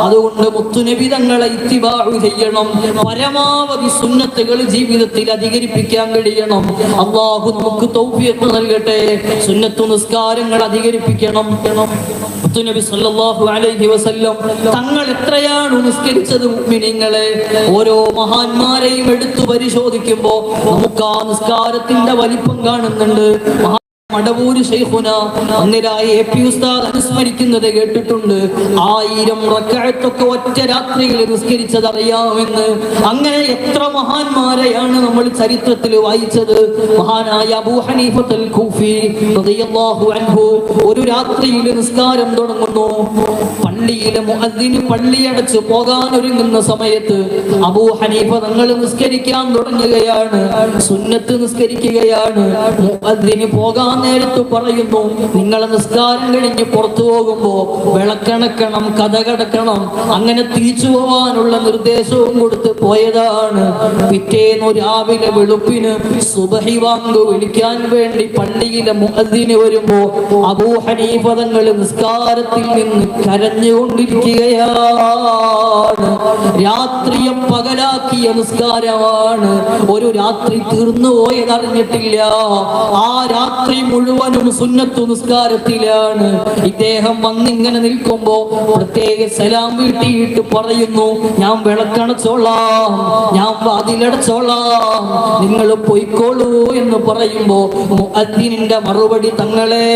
അതുകൊണ്ട് മുത്തുനബി തങ്ങളെ ഇത്തിബാഉ ചെയ്യണം. പരമാവധി സുന്നത്തുകൾ ജീവിതത്തിൽ അധികരിപ്പിക്കാൻ കഴിയണം. അല്ലാഹു നമുക്ക് തൗഫീഖ് നൽകട്ടെ. സുന്നത്തു നിസ്കാരങ്ങൾ അധികരിപ്പിക്കണം. മുത്തുനബി സല്ലല്ലാഹു അലൈഹി വസല്ലം തങ്ങൾ എത്രയാണ് നിസ്കരിച്ചത് മുഅ്മിനീങ്ങളെ. ഓരോ മഹാന്മാരെയും എടുത്തു പരിശോധിക്കുമ്പോൾ നമുക്ക് ആ നിസ്കാരത്തിന്റെ വലിപ്പം കാണുന്നുണ്ട്. മടവൂര് ശൈഖുന അന്നിരായി എ പി ഉസ്താദ് അനുസ്മരിക്കുന്നത് കേട്ടിട്ടുണ്ട്. 1000 റക്അത്തൊക്കെ ഒറ്റ രാത്രിയിൽ നിസ്കരിച്ചത് അറിയാമെന്ന്. അങ്ങനെ എത്ര മഹാന്മാരെയാണ് നമ്മൾ ചരിത്രത്തിൽ വായിച്ചത്. മഹാനായ അബൂ ഹനീഫത്തുൽ കൂഫി റളിയല്ലാഹു അൻഹു ഒരു രാത്രിയിൽ നിസ്കാരം തുടങ്ങുന്നു. പള്ളിയിലെ മുഅദ്ദിന് പള്ളിയടച്ച് പോകാൻ ഒരുങ്ങുന്ന സമയത്ത് അബൂ ഹനീഫ തങ്ങൾ നിസ്കരിക്കാൻ തുടങ്ങുകയാണ്, സുന്നത്ത് നിസ്കരിക്കുകയാണ്. മുഅദ്ദിന് പോകാൻ നേരത്ത് പറയുന്നു, നിങ്ങളെ നിസ്കാരം കഴിഞ്ഞ് പുറത്തു പോകുമ്പോ വിളക്കണക്കണം, കഥ കടക്കണം, അങ്ങനെ തിരിച്ചു പോവാനുള്ള നിർദ്ദേശവും കൊടുത്ത് പോയതാണ്. പിറ്റേന്ന് രാവിലെ വെളുപ്പിന് സുബഹി വാങ്ക് വിളിക്കാൻ വേണ്ടി പള്ളിയിലെ മുഅദ്ദിന് വരുമ്പോ അബൂ ഹനീഫ തങ്ങൾ നിസ്കാരത്തിൽ നിന്ന് കരഞ്ഞുകൊണ്ടിരിക്കുകയാണ്. രാത്രിയും പകലാക്കിയ നിസ്കാരമാണ്. ഒരു രാത്രി തീർന്നു പോയതറിഞ്ഞിട്ടില്ല. ആ രാത്രി മുഴുവനും സുന്നത്തു നിസ്കാരത്തിലാണ്. ഇദ്ദേഹം വന്നിങ്ങനെ നിൽക്കുമ്പോ പ്രത്യേക സലാം വീട്ടിയിട്ട് പറയുന്നു, ഞാൻ വിളക്കണച്ചോളാം, ഞാൻ വാതിലടച്ചോളാം, നിങ്ങൾ പൊയ്ക്കോളൂ എന്ന് പറയുമ്പോ മുഅദ്ദിനിന്റെ മറുപടി, തങ്ങളെ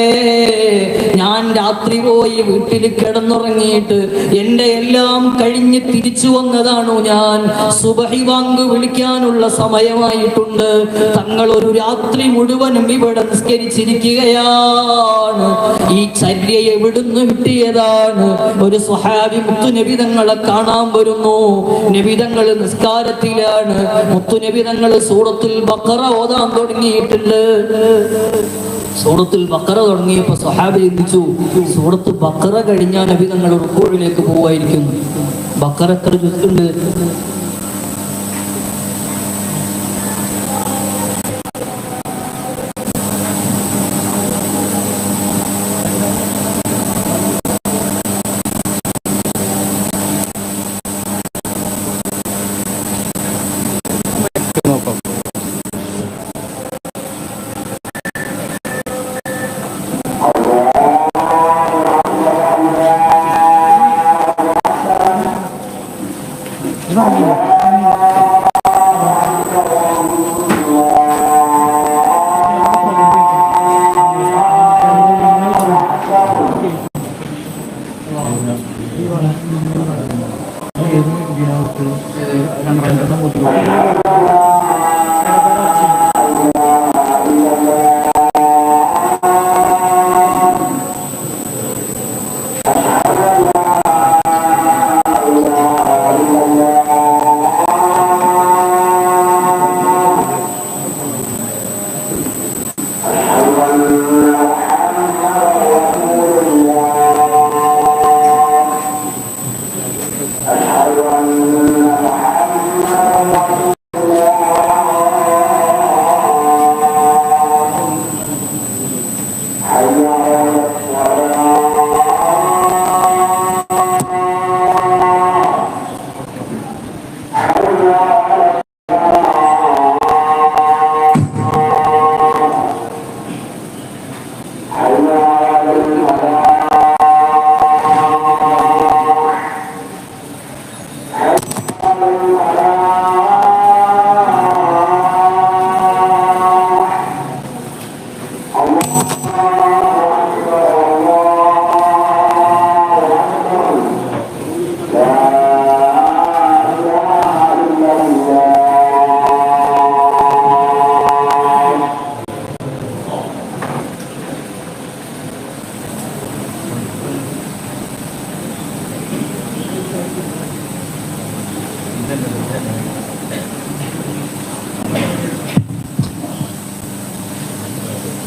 ഞാൻ രാത്രി പോയി വീട്ടിൽ കിടന്നുറങ്ങിയിട്ട് എന്റെ എല്ലാം കഴിഞ്ഞ് തിരിച്ചു വന്നതാണു ഞാൻ. സുബഹി ബാങ്ക് വിളിക്കാനുള്ള സമയമായിട്ടുണ്ട്. തങ്ങൾ ഒരു രാത്രി മുഴുവനും ഇവിടെ നിസ്കരിച്ചിരിക്കുകയാണ്. ഈ ചര്യ എവിടുന്ന് കിട്ടിയതാണ്? ഒരു സ്വഹാബി മുത്തുനബി തങ്ങളെ കാണാൻ വരുന്നു. നബി തങ്ങൾ നിസ്കാരത്തിലാണ്. മുത്തുനബി തങ്ങൾ സൂറത്തുൽ ബഖറ ഓതാൻ തുടങ്ങിയിട്ടുണ്ട്. സൂറത്തുൽ ബഖറ തുടങ്ങിയപ്പോൾ സ്വഹാബി ചിന്തിച്ചു, സൂറത്തുൽ ബഖറ കഴിഞ്ഞാൽ നബി തങ്ങൾ റുക്കൂഇലേക്ക് പോവായിരിക്കുന്നു. ബഖറ എത്ര ജുസുണ്ട്?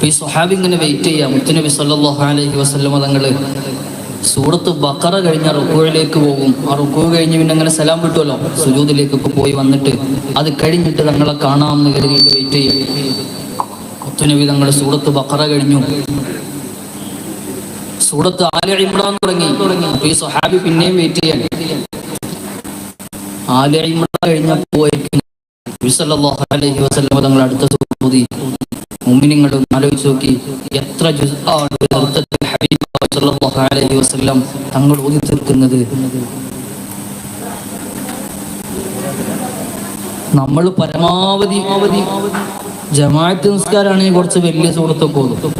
ഈ സ്വഹാബി ഇങ്ങനെ വെയിറ്റ് ചെയ്യാം. മുത്തുനബി സല്ലല്ലാഹു അലൈഹി വസല്ലമ തങ്ങൾ സൂറത്ത് ബഖറ കഴിഞ്ഞ റുക്കൂഇലേക്ക് പോകും. ആ റുക്കൂഅ് കഴിഞ്ഞ് പിന്നെ അങ്ങനെ സലാം വിട്ടുമല്ലോ, സുജൂദിലേക്കൊക്കെ പോയി വന്നിട്ട് അത് കഴിഞ്ഞിട്ട് തങ്ങളെ കാണാമെന്ന് കരുതിയിട്ട് വെയിറ്റ് ചെയ്യും. മുത്തുനബി തങ്ങൾ സൂറത്ത് ബഖറ കഴിഞ്ഞു, സൂറത്ത് ആല ഇമ്രാൻ തുടങ്ങി. ഈ സ്വഹാബി പിന്നെയും വെയിറ്റ് ചെയ്യാൻ. ആല ഇമ്രാൻ കഴിഞ്ഞപ്പോയിരിക്കും നബി സല്ലല്ലാഹു അലൈഹി വസല്ലമ തങ്ങൾ അടുത്ത സൂറത്ത് മുഅ്മിനീങ്ങളും ആലോചിച്ച് നോക്കി, എത്ര ജുസ്ആണ് നൃത്തത്തിൽ ഹബീബ് സല്ലല്ലാഹു അലൈഹി വസല്ലം തങ്ങൾ ഓതി തീർക്കുന്നത്. നമ്മൾ പരമാവധി ജമാഅത്ത് നിസ്കാരമാണെങ്കിൽ കുറച്ച് വലിയ സൂറത്തൊക്കെ ഓതും.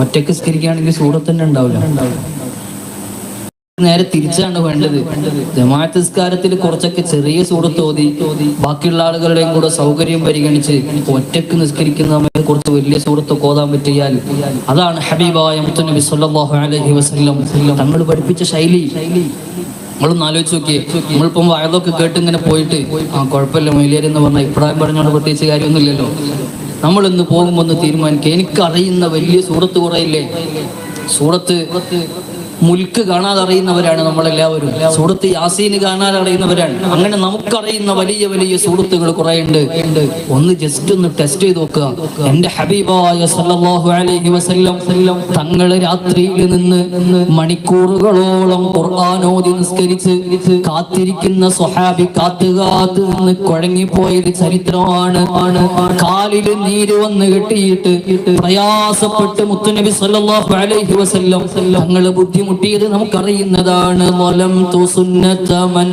ഒറ്റക്ക് നിസ്കരിക്കുകയാണെങ്കിൽ സൂറത്ത് തന്നെ ഉണ്ടാവില്ല. നേരെ തിരിച്ചാണ് വേണ്ടത്. ജമാഅത്ത് നിസ്കാരത്തിൽ കുറച്ചൊക്കെ ചെറിയ സൂറത്ത് ഓതി ബാക്കിയുള്ള ആളുകളുടെയും കൂടെ സൗകര്യം പരിഗണിച്ച് ഒറ്റക്ക് നിസ്കരിക്കുന്ന സമയത്ത് കുറച്ച് വലിയ സൂറത്ത് ഓതാൻ പറ്റിയാൽ അതാണ് ഹബീബായ മുത്തുനബി സല്ലല്ലാഹു അലൈഹി വസല്ലം തങ്ങൾ പഠിപ്പിച്ച ശൈലി. നമ്മളൊന്ന് ആലോചിച്ച് നോക്കിയേ. നമ്മളിപ്പം വയലൊക്കെ കേട്ട് ഇങ്ങനെ പോയിട്ട് കുഴപ്പമില്ല മൊയിലേര് എന്ന് പറഞ്ഞാൽ ഇപ്രായം പറഞ്ഞോണ്ട് പ്രത്യേകിച്ച് കാര്യമൊന്നുമില്ലല്ലോ. നമ്മളിന്ന് പോകുമ്പോൾ ഒന്ന് തീരുമാനിക്കുക, എനിക്കറിയുന്ന വലിയ സൂറത്ത് കുറയില്ലേ, സൂറത്ത് മുൽക്ക് കാണാതെ അറിയുന്നവരാണ് നമ്മളെല്ലാവരും. സൂറത്ത് യാസീൻ കാണാതെ അറിയുന്നവരാണ്. അങ്ങനെ നമുക്കറിയുന്ന വലിയ വലിയ സൂറത്തുകൾ കുറെ ഉണ്ട്. ഒന്ന് ജസ്റ്റ് ഒന്ന് ടെസ്റ്റ് ചെയ്ത് നോക്കുക. എന്റെ ഹബീബായ സല്ലല്ലാഹു അലൈഹി വസല്ലം തങ്ങള് രാത്രിയിൽ നിന്ന് മണിക്കൂറുകളോളം ഖുർആൻ ഓതി നിസ്കരിച്ച് കാത്തിരിക്കുന്ന സ്വഹാബി കാത്ത് നിന്ന് കുഴങ്ങിപ്പോയത് ചരിത്രമാണ്. കാലില് നീര് വന്ന് കെട്ടിയിട്ട് പ്രയാസപ്പെട്ട് മുത്തുനബി സല്ലല്ലാഹു അലൈഹി വസല്ലം തങ്ങൾ ബുദ്ധിമുട്ടിയത് നമുക്കറിയുന്നതാണ്. ളലംതു സുന്നത മൻ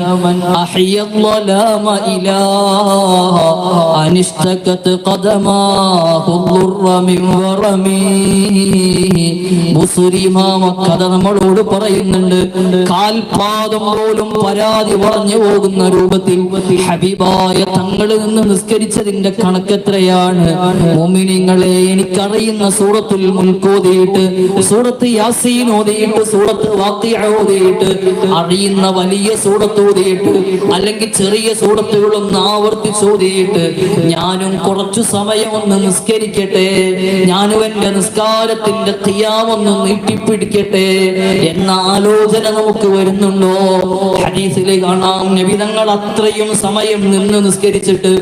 അഹ്യ ളലാമ ഇലാഹ അനിഷ്തകത് ഖദമാഹു ദുർറ മിൻ വറമി. ബുസ്രി ഇമാം കഥ നമ്മളോട് പറയുന്നുണ്ട്. കാൽപാദം പോലും പരാതി പറഞ്ഞു പോകുന്ന രൂപത്തിൽ ഹബീബായ തങ്ങളിൽ നിന്ന് നിസ്കരിച്ചതിന്റെ കണക്കെത്രയാണ്? മുഅ്മിനീങ്ങളെ, എനിക്കറിയുന്ന സൂറത്തുൽ മുൽക്ക് ഓതിയിട്ട്, സൂറത്ത് യാസീൻ ഓതിയിട്ട്, സൂറത്ത് വാഖിഅ ഓതിയിട്ട്, അറിയുന്ന വലിയ സൂറത്ത് ഓതിയിട്ട്, അല്ലെങ്കിൽ ചെറിയ സൂറത്തുകളൊന്ന് ആവർത്തിച്ച് ഓതിയിട്ട് ഞാനും കുറച്ചു സമയം ഒന്ന് നിസ്കരിക്കട്ടെ, ഞാനും എന്റെ നിസ്കാരത്തിന്റെ ഖിയാമൊന്ന് നീട്ടിപ്പിടിക്കട്ടെ എന്ന ആലോചന നമുക്ക് വരുന്നുണ്ടോ? ഹദീസിൽ കാണാം, നബി തങ്ങൾ അത്രയും സമയം നിന്ന് നിസ്കരിച്ചിട്ട്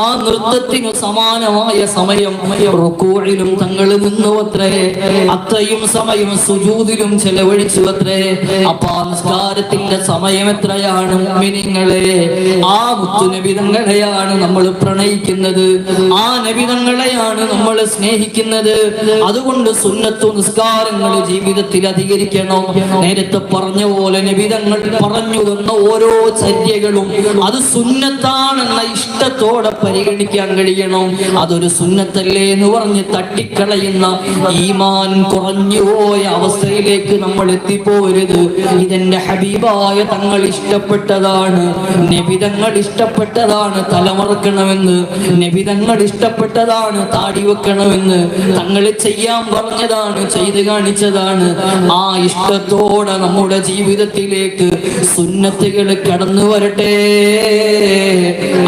ആ നൃത്തത്തിനു സമാനമായ സമയം റുകൂഇലും തങ്ങൾ നിന്നു അത്രേ, അത്രയും സമയം സുജൂദിലും ചെലവഴിച്ചു അത്രേ. അപ്പൊ ആ നിസ്കാരത്തിന്റെ സമയം എത്രയാണ് മുഅ്മിനീങ്ങളെ? ആ മുത്തു നബി തങ്ങളെയാണ് നമ്മൾ പ്രണയിക്കുന്നത്, ആ നബി തങ്ങളെയാണ് നമ്മൾ സ്നേഹിക്കുന്നത്. അതുകൊണ്ട് സുന്നത്തു നിസ്കാരങ്ങൾ ജീവിതത്തിൽ അധികരിക്കണം. നേരത്തെ പറഞ്ഞ പോലെ നബി തങ്ങൾ പറഞ്ഞു തന്ന ഓരോ ചര്യകളും അത് സുന്നത്താണെന്ന ഇഷ്ടത്തോടെ പരിഗണിക്കാൻ കഴിയണം. അതൊരു സുന്നത്തല്ലേ എന്ന് പറഞ്ഞ് തട്ടിക്കളയുന്ന ഈമാൻ കുറഞ്ഞുപോയ അവസ്ഥയിലേക്ക് നമ്മൾ എത്തിപ്പോരുത്. ഇതെന്റെ ഹബീബായ തങ്ങൾ ഇഷ്ടപ്പെട്ടതാണ്, നബിതങ്ങൾ ഇഷ്ടപ്പെട്ടതാണ് തലമറക്കണമെന്ന്, നബിതങ്ങൾ ഇഷ്ടപ്പെട്ടതാണ് താടി വെക്കണമെന്ന്, തങ്ങൾ ചെയ്യാൻ പറഞ്ഞതാണ് ചെയ്ത് കാണിച്ചതാണ്. ആ ഇഷ്ടത്തോടെ നമ്മുടെ ജീവിതത്തിലേക്ക് സുന്നത്തുകൾ കടന്നു വരട്ടെ.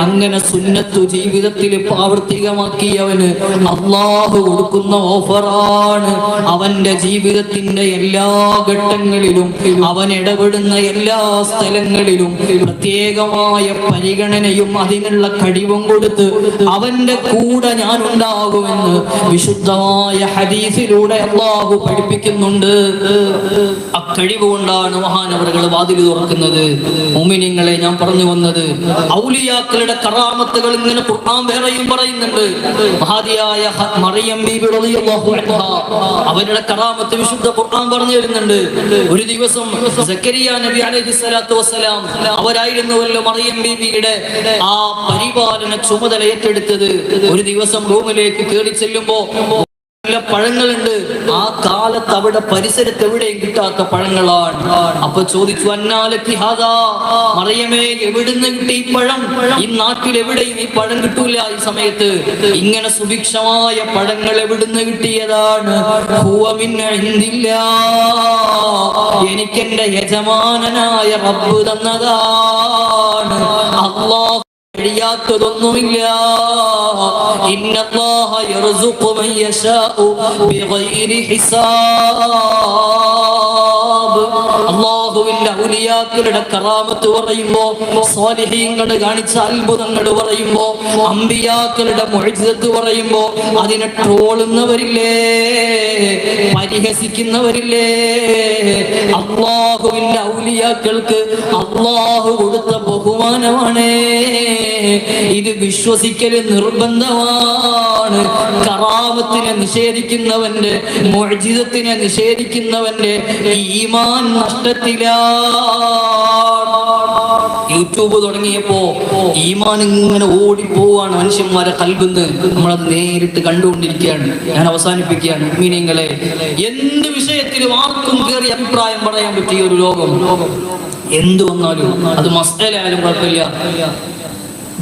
അങ്ങനെ സുന്നത്തു ജീവിതത്തിൽ പ്രാവർത്തികമാക്കിയവന് അല്ലാഹു കൊടുക്കുന്ന ഓഫറാണ്. അവന്റെ ജീവിതത്തിന്റെ എല്ലാ ഘട്ടങ്ങളിലും, അവൻ ഇടപെടുന്ന എല്ലാ സ്ഥലങ്ങളിലും പ്രത്യേകമായ പരിഗണനയും അതിനുള്ള കഴിവും കൊടുത്ത് അവന്റെ കൂടെ ഞാൻ ഉണ്ടാകുമെന്ന് വിശുദ്ധമായ ഹദീസിലൂടെ അല്ലാഹു പഠിപ്പിക്കുന്നുണ്ട്. അക്കഴിവ് കൊണ്ടാണ് മഹാനവറുകൾ വാതിൽ തുറക്കുന്നത്. മുഅ്മിനീങ്ങളെ, ഞാൻ പറഞ്ഞു വന്നത് ഔലിയാക്കളുടെ കറാമത്തുകൾ ഇങ്ങനെ ഖുർആൻ വേറെയും പറയുന്നുണ്ട്. മഹാദിയായ മറിയം ബീബി റളിയല്ലാഹു അൻഹ, അവരുടെ കറാമത്ത് വിശുദ്ധ ഖുർആൻ പറഞ്ഞു തരുന്നുണ്ട്. ഒരു ദിവസം സക്കരിയ നബി അലൈഹി സ്വലാത്തു വസ്സലാം അവരായിരുന്നുവല്ലോ മറിയം ബീബിയുടെ ആ പരിപാലന ചുമതല ഏറ്റെടുത്തത്. ഒരു ദിവസം റൂമിലേക്ക് കയറി ചെല്ലുമ്പോ പഴങ്ങളുണ്ട്. ആ കാലത്ത് അവിടെ പരിസരത്ത് എവിടെയും കിട്ടാത്ത പഴങ്ങളാണ്. അപ്പൊ ചോദിച്ചു, അന്നാലക്കി ഹാദാ, മറിയമേ എവിടുന്ന് കിട്ടി ഈ പഴം? ഈ നാട്ടിൽ എവിടെയും ഈ പഴം കിട്ടൂല ഈ സമയത്ത്. ഇങ്ങനെ സുഭിക്ഷമായ പഴങ്ങൾ എവിടുന്ന് കിട്ടിയതാണ്? ഹുവ മിൻ ഇൻദില്ലാഹ്, എനിക്കെന്റെ യജമാനനായ റബ്ബ് തന്നതാണ്. അല്ലാഹു കഴിയാത്തതൊന്നുമില്ല. ഇന്നല്ലാഹ യർസുഖു മൻ യശാഉ ബിഗൈരി ഹിസാബ്. അല്ലാഹുവിന്റെ ഔലിയാക്കളുടെ കറാമത്ത് പറയുമ്പോ, സ്വാലിഹീങ്ങളുടെ കാണിച്ച അത്ഭുതങ്ങൾ പറയുമ്പോ, അമ്പിയാക്കളുടെ മുഅ്ജിസത്ത് പറയുമ്പോ അതിനെ ട്രോളുന്നവരില്ലേ, പരിഹസിക്കുന്നവരില്ലേ? അല്ലാഹുവിന്റെ ഔലിയാക്കൾക്ക് അല്ലാഹു കൊടുത്ത ബഹുമാനമാണ്. ഇത് വിശ്വസിക്കൽ നിർബന്ധമാണ്. കറാമത്തിനെ നിഷേധിക്കുന്നവന്റെ, മുഅ്ജിസത്തിനെ നിഷേധിക്കുന്നവന്റെ ഈമാൻ നഷ്ടത്തിലാണ്. യൂട്യൂബ് തുടങ്ങിയപ്പോ ഈമാൻ ഇങ്ങനെ ഓടിപ്പോവാണ് മനുഷ്യന്മാരെ കൽബിന്ന്. നമ്മളത് നേരിട്ട് കണ്ടുകൊണ്ടിരിക്കുകയാണ്. ഞാൻ അവസാനിപ്പിക്കുകയാണ്. മുഅ്മിനീങ്ങളെ, എന്ത് വിഷയത്തിലും ആർക്കും കയറി അഭിപ്രായം പറയാൻ പറ്റിയ ഒരു ലോകം. എന്ത് വന്നാലും അത് മസ്അലയായാലും കുഴപ്പമില്ല,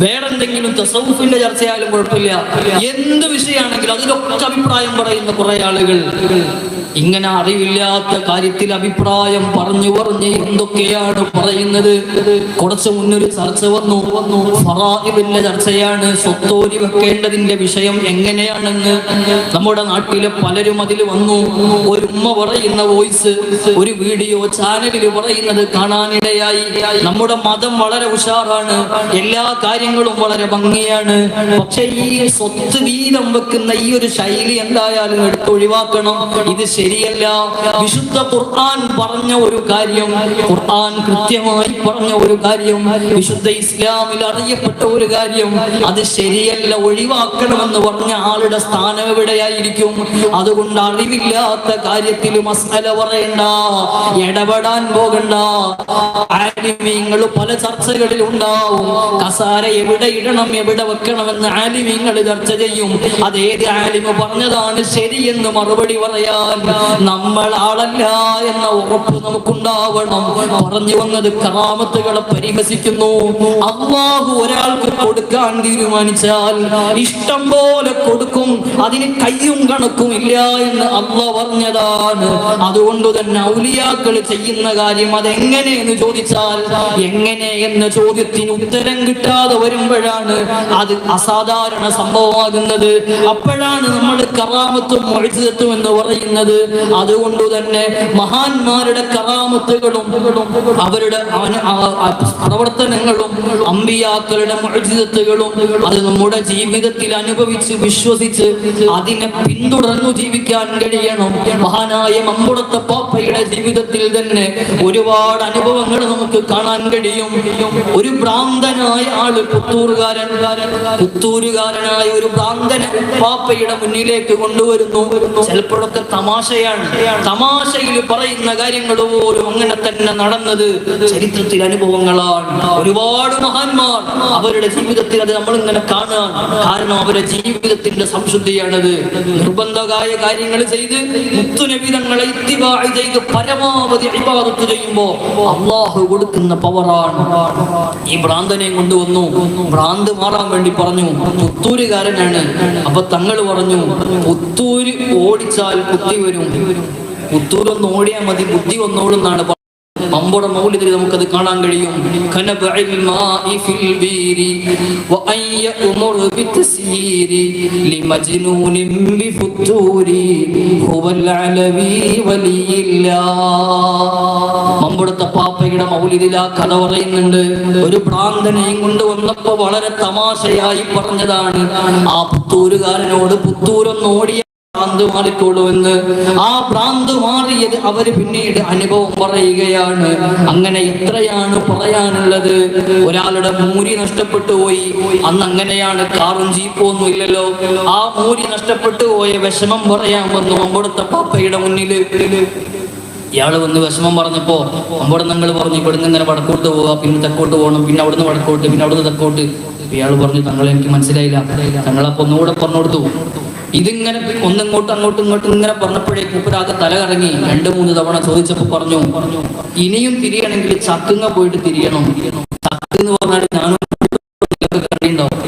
വേറെന്തെങ്കിലും തസവുഫിന്റെ ചർച്ചയായാലും കുഴപ്പമില്ല, എന്ത് വിഷയമാണെങ്കിലും അതിലൊക്കെ അഭിപ്രായം പറയുന്ന കുറെ ആളുകൾ ഇങ്ങനെ അറിവില്ലാത്ത കാര്യത്തിൽ അഭിപ്രായം പറഞ്ഞു എന്തൊക്കെയാണ് പറയുന്നത്. കുറച്ചു മുന്നൊരു ചർച്ച വന്നു. ഫറാഇദിന്റെ ചർച്ചയാണ്. സ്വത്തോരി വെക്കേണ്ടതിന്റെ വിഷയം എങ്ങനെയാണെന്ന് നമ്മുടെ നാട്ടിലെ പലരും അതിൽ വന്നു. ഒരു ഉമ്മ പറയുന്ന വോയിസ് ഒരു വീഡിയോ ചാനലിൽ പറയുന്നത് കാണാനിടയായി. നമ്മുടെ മതം വളരെ ഉഷാറാണ്, എല്ലാ കാര്യങ്ങളും വളരെ ഭംഗിയാണ്. പക്ഷെ ഈ സ്വത്ത് വീതം വെക്കുന്ന ഈ ഒരു ശൈലി എന്തായാലും എടുത്തൊഴിവാക്കണം. ഇത് ശരിയല്ല. വിശുദ്ധ ഖുർആൻ പറഞ്ഞ ഒരു കാര്യം, ഖുർആൻ കൃത്യമായി പറഞ്ഞ ഒരു കാര്യം, വിശുദ്ധ ഇസ്ലാമിൽ അറിയപ്പെട്ട ഒരു കാര്യം, അത് ശരിയല്ല, ഒഴിവാക്കണമെന്ന് പറഞ്ഞ ആളുടെ സ്ഥാനം എവിടെയായിരിക്കും? അതുകൊണ്ട് അറിവില്ലാത്ത കാര്യത്തിൽ മസ്അല പറയണ്ട, ഇടപെടാൻ പോകണ്ട. ആലിമീങ്ങൾ പല ചർച്ചകളിൽ ഉണ്ടാവും. കസാര എവിടെ ഇടണം എവിടെ വെക്കണമെന്ന് ആലിമീങ്ങൾ ചർച്ച ചെയ്യും. അതേത് ആലിമ് പറഞ്ഞതാണ് ശരിയെന്ന് മറുപടി പറയാൻ നമ്മൾ ആളല്ല എന്ന ഉറപ്പ് നമുക്കുണ്ടാവണം. പറഞ്ഞു വന്നത് കറാമത്തുകളെ പരിഹസിക്കുന്നു. അല്ലാഹു ഒരാൾക്ക് കൊടുക്കാൻ തീരുമാനിച്ചാൽ ഇഷ്ടം പോലെ കൊടുക്കും, അതിന് കയ്യും കണക്കും ഇല്ല എന്ന് അല്ലാഹു പറഞ്ഞതാണ്. അതുകൊണ്ട് തന്നെ ഔലിയാക്കൾ ചെയ്യുന്ന കാര്യം അതെങ്ങനെയെന്ന് ചോദിച്ചാൽ എങ്ങനെ എന്ന ചോദ്യത്തിന് ഉത്തരം കിട്ടാതെ വരുമ്പോഴാണ് അത് അസാധാരണ സംഭവമാകുന്നത്. അപ്പോഴാണ് നമ്മൾ കറാമത്തും മുഅ്ജിസത്തും എന്ന് പറയുന്നത്. അതുകൊണ്ട് തന്നെ മഹാന്മാരുടെ കറാമത്തുകളും അവരുടെ പ്രവർത്തനങ്ങളും അമ്പിയാക്കളുടെ മുഅ്ജിസത്തുകളും അത് നമ്മുടെ ജീവിതത്തിൽ അനുഭവിച്ച് വിശ്വസിച്ച് അതിനെ പിന്തുടർന്നു ജീവിക്കാൻ കഴിയണം. മഹാനായ മമ്പുറത്തെ പാപ്പയുടെ ജീവിതത്തിൽ തന്നെ ഒരുപാട് അനുഭവങ്ങൾ നമുക്ക് കാണാൻ കഴിയും. ഒരു ഭ്രാന്തനായ ആള് പുത്തൂരുകാരനായ ഒരു ഭ്രാന്തനെ പാപ്പയുടെ മുന്നിലേക്ക് കൊണ്ടുവരുന്നു. ചിലപ്പോഴൊക്കെ തമാശയാണ്, തമാശയിൽ പറയുന്ന കാര്യങ്ങൾ പോലും അങ്ങനെ തന്നെ നടന്നത് ചരിത്രത്തിൽ അനുഭവങ്ങളാണ്. ഒരുപാട് മഹാന്മാർ അവരുടെ ജീവിതത്തിൽ അത് നമ്മളിങ്ങനെ കാണാൻ കാരണം അവരുടെ ജീവിതത്തിന്റെ സംശുദ്ധിയാണത്. നിർബന്ധമായ കാര്യങ്ങൾ ചെയ്ത് മുത്തുനബിതങ്ങളെ ഇത്തിബാഅ് ചെയ്ത് പരമാവധി ഇബാദത്ത് ചെയ്യുമ്പോ അല്ലാഹു കൊടുക്കുന്ന പവറാണ്. ഈ ഭ്രാന്തനെ കൊണ്ടുവന്നു, ഭ്രാന്ത് മാറാൻ വേണ്ടി പറഞ്ഞു. പുത്തൂരുകാരനാണ്. അപ്പൊ തങ്ങൾ പറഞ്ഞു പുത്തൂര് ഓടിച്ചാൽ ബുദ്ധി വരും, പുത്തൂരൊന്ന് ഓടിയാൽ മതി, ബുദ്ധി വന്നോളുന്നാണ്. മമ്പുറ മൗലിദിൽ നമുക്കത് കാണാൻ കഴിയും. മമ്പുറത്തെ പാപ്പയുടെ മൗലിദിൽ ആ കഥ പറയുന്നുണ്ട്. ഒരു ഭ്രാന്തനെയും കൊണ്ട് വന്നപ്പോ വളരെ തമാശയായി പറഞ്ഞതാണ് ആ പുത്തൂരുകാരനോട്, പുത്തൂരൊന്ന് ഓടിയ ഭ്രാന്ത് മാറിക്കോളൂ എന്ന്. ആ ഭ്രാന്ത് മാറിയത് അവര് പിന്നീട് അനുഭവം പറയുകയാണ്. അങ്ങനെ എത്രയാണ് പറയാനുള്ളത്. ഒരാളുടെ മൂരി നഷ്ടപ്പെട്ടു പോയി. അന്ന് അങ്ങനെയാണ്, കാറും ജീപ്പും ഒന്നും ഇല്ലല്ലോ. ആ മൂരി നഷ്ടപ്പെട്ടു പോയ വിഷമം പറയാൻ വന്നു അമ്പുറത്തെ പാപ്പയുടെ മുന്നിൽ. ഇയാള് വന്ന് വിഷമം പറഞ്ഞപ്പോ അമ്പുറം ഞങ്ങൾ പറഞ്ഞു ഇവിടുന്ന് ഇങ്ങനെ വടക്കോട്ട് പോവാ, പിന്നെ തെക്കോട്ട് പോകണം, പിന്നെ അവിടുന്ന് വടക്കോട്ട്, പിന്നെ അവിടുന്ന് തെക്കോട്ട്. ഇയാൾ പറഞ്ഞു തങ്ങളെ എനിക്ക് മനസ്സിലായില്ല. തങ്ങളപ്പോ ഒന്നുകൂടെ പറഞ്ഞു കൊടുത്തു. ഇതിങ്ങനെ ഒന്നിങ്ങോട്ടും അങ്ങോട്ടും ഇങ്ങോട്ടും ഇങ്ങനെ പറഞ്ഞപ്പോഴേക്കും ഇപ്പൊരാകെ തല കറങ്ങി. 2-3 തവണ ചോദിച്ചപ്പോ പറഞ്ഞു ഇനിയും തിരിയണമെങ്കിൽ ചക്കുങ്ങ പോയിട്ട് തിരിയണം. ചക്ക് എന്ന് പറഞ്ഞാൽ ഞാനും കണ്ടിണ്ടാവും.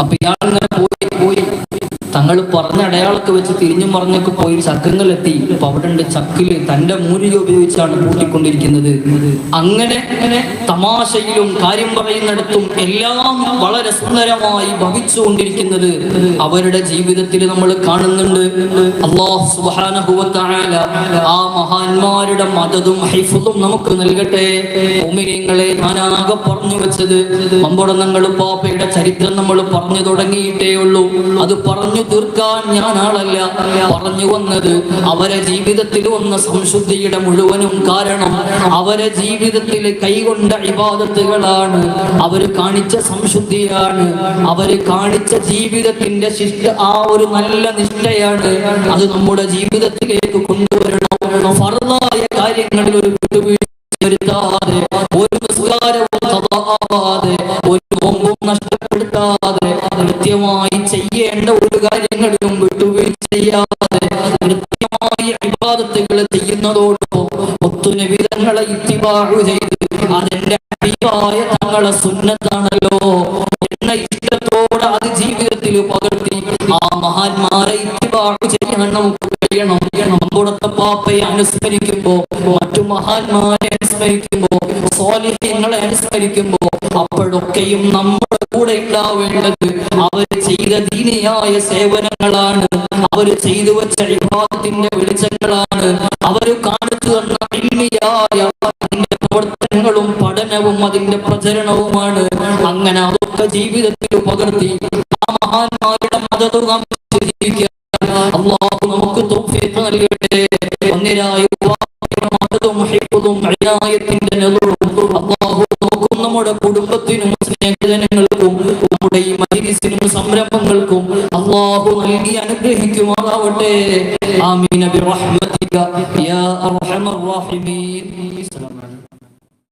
അപ്പൊ ഇയാളിങ്ങനെ പോയി തങ്ങൾ പറഞ്ഞ അടയാളൊക്കെ വെച്ച് തിരിഞ്ഞും മറിഞ്ഞൊക്കെ പോയി ചക്കങ്ങളെത്തി. അപ്പൊ അവിടെ ഉണ്ട് ചക്കില് തന്റെ മൂലിക ഉപയോഗിച്ചാണ് കൂട്ടിക്കൊണ്ടിരിക്കുന്നത്. അങ്ങനെ തമാശയിലും കാര്യം പറയുന്നിടത്തും എല്ലാം വളരെ സുന്ദരമായി ഭവിച്ചുകൊണ്ടിരിക്കുന്നത് അവരുടെ ജീവിതത്തിൽ നമ്മൾ കാണുന്നുണ്ട്. അല്ലാഹു സുബ്ഹാനഹു വ തആല ആ മഹാന്മാരുടെ മദദും ഹിഫ്ളും നമുക്ക് നൽകട്ടെ. മുഅ്മിനീങ്ങളെ, ഞാനാകെ പറഞ്ഞു വെച്ചത് മമ്പുറന്നങ്ങൾ പാപ്പയുടെ ചരിത്രം നമ്മൾ പറഞ്ഞു തുടങ്ങിയിട്ടേ ഉള്ളൂ. അത് പറഞ്ഞു പറഞ്ഞു തീർക്കാൻ ഞാൻ ആളല്ല. പറഞ്ഞു വന്നത് അവരെ ജീവിതത്തിൽ വന്ന സംശുദ്ധിയുടെ മുഴുവനും കാരണം അവരെ ജീവിതത്തിൽ കൈകൊണ്ട ഇബാദത്തുകളാണ്, അവർ കാണിച്ച സംശുദ്ധിയാണ്, അവർ കാണിച്ച ജീവിതത്തിന്റെ ആ ഒരു നല്ല നിഷ്ഠയാണ്. അത് നമ്മുടെ ജീവിതത്തിലേക്ക് കൊണ്ടുവരണം. ഫർളായ കാര്യങ്ങളിൽ ഒരു വിട്ടുവീഴ്ച വരുത്താതെ, ഒരു നിസ്കാരവും ഖദാആവാതെ, ഒരു നോമ്പും നഷ്ടപ്പെടുത്താതെ, കൃത്യമായി ചെയ്യേണ്ട ഒരു കാര്യങ്ങളിലും വിട്ടുവീഴ്ച ചെയ്യാതെ കൃത്യമായി ഇബാദത്തുകൾ ചെയ്യുന്നതോടൊപ്പം മുത്തുനബി തങ്ങളെ ഇത്തിബാഉ ചെയ്ത് അതിന്റെ ഹബീബായ തങ്ങളെ സുന്നത്താണല്ലോ എന്ന ഇഷ്ടത്തോടെ അത് ജീവിതത്തിൽ പകർത്തി ആ മഹാന്മാരെ ഇത്തിബാഉ ചെയ്യാൻ നമുക്ക് കഴിയണം. നമ്മുടെ പാപ്പയെ അനുസ്മരിക്കുമ്പോ, മറ്റു മഹാന്മാരെ അനുസ്മരിക്കുമ്പോ, സ്വാലിഹീങ്ങളെ അനുസ്മരിക്കുമ്പോ അപ്പോഴൊക്കെയും നമ്മുടെ കൂടെ ഉണ്ടാവേണ്ടത് അവർ ചെയ്ത ദീനിയായ സേവനങ്ങളാണ്, അവർ ചെയ്തു വെച്ച ഇബാദത്തിന്റെ വെളിച്ചങ്ങളാണ്, അവർ കാണിച്ചു തന്ന ഇൽമിയായ അതിന്റെ പ്രവർത്തനങ്ങളും പഠനവും അതിന്റെ പ്രചരണവുമാണ്. അങ്ങനെ അതൊക്കെ ജീവിതത്തിൽ പകർത്തി ആ മഹാന്മാരുടെ മദത് നാം ജീവിക്കുക. അല്ലാഹു നമുക്ക് തൗഫീഖ് നൽകട്ടെ. ഒന്നിരായ അല്ലാഹു നമുക്കും നമ്മുടെ കുടുംബത്തിനും സ്നേഹജനങ്ങൾക്കും നമ്മുടെ ഈ മജ്‌ലിസിനും സംരംഭങ്ങൾക്കും അല്ലാഹു നൽകി അനുഗ്രഹിക്കുമാറാവട്ടെ. ആമീൻ ബിറഹ്മതിക യാ അർഹമർ റഹീമീൻ.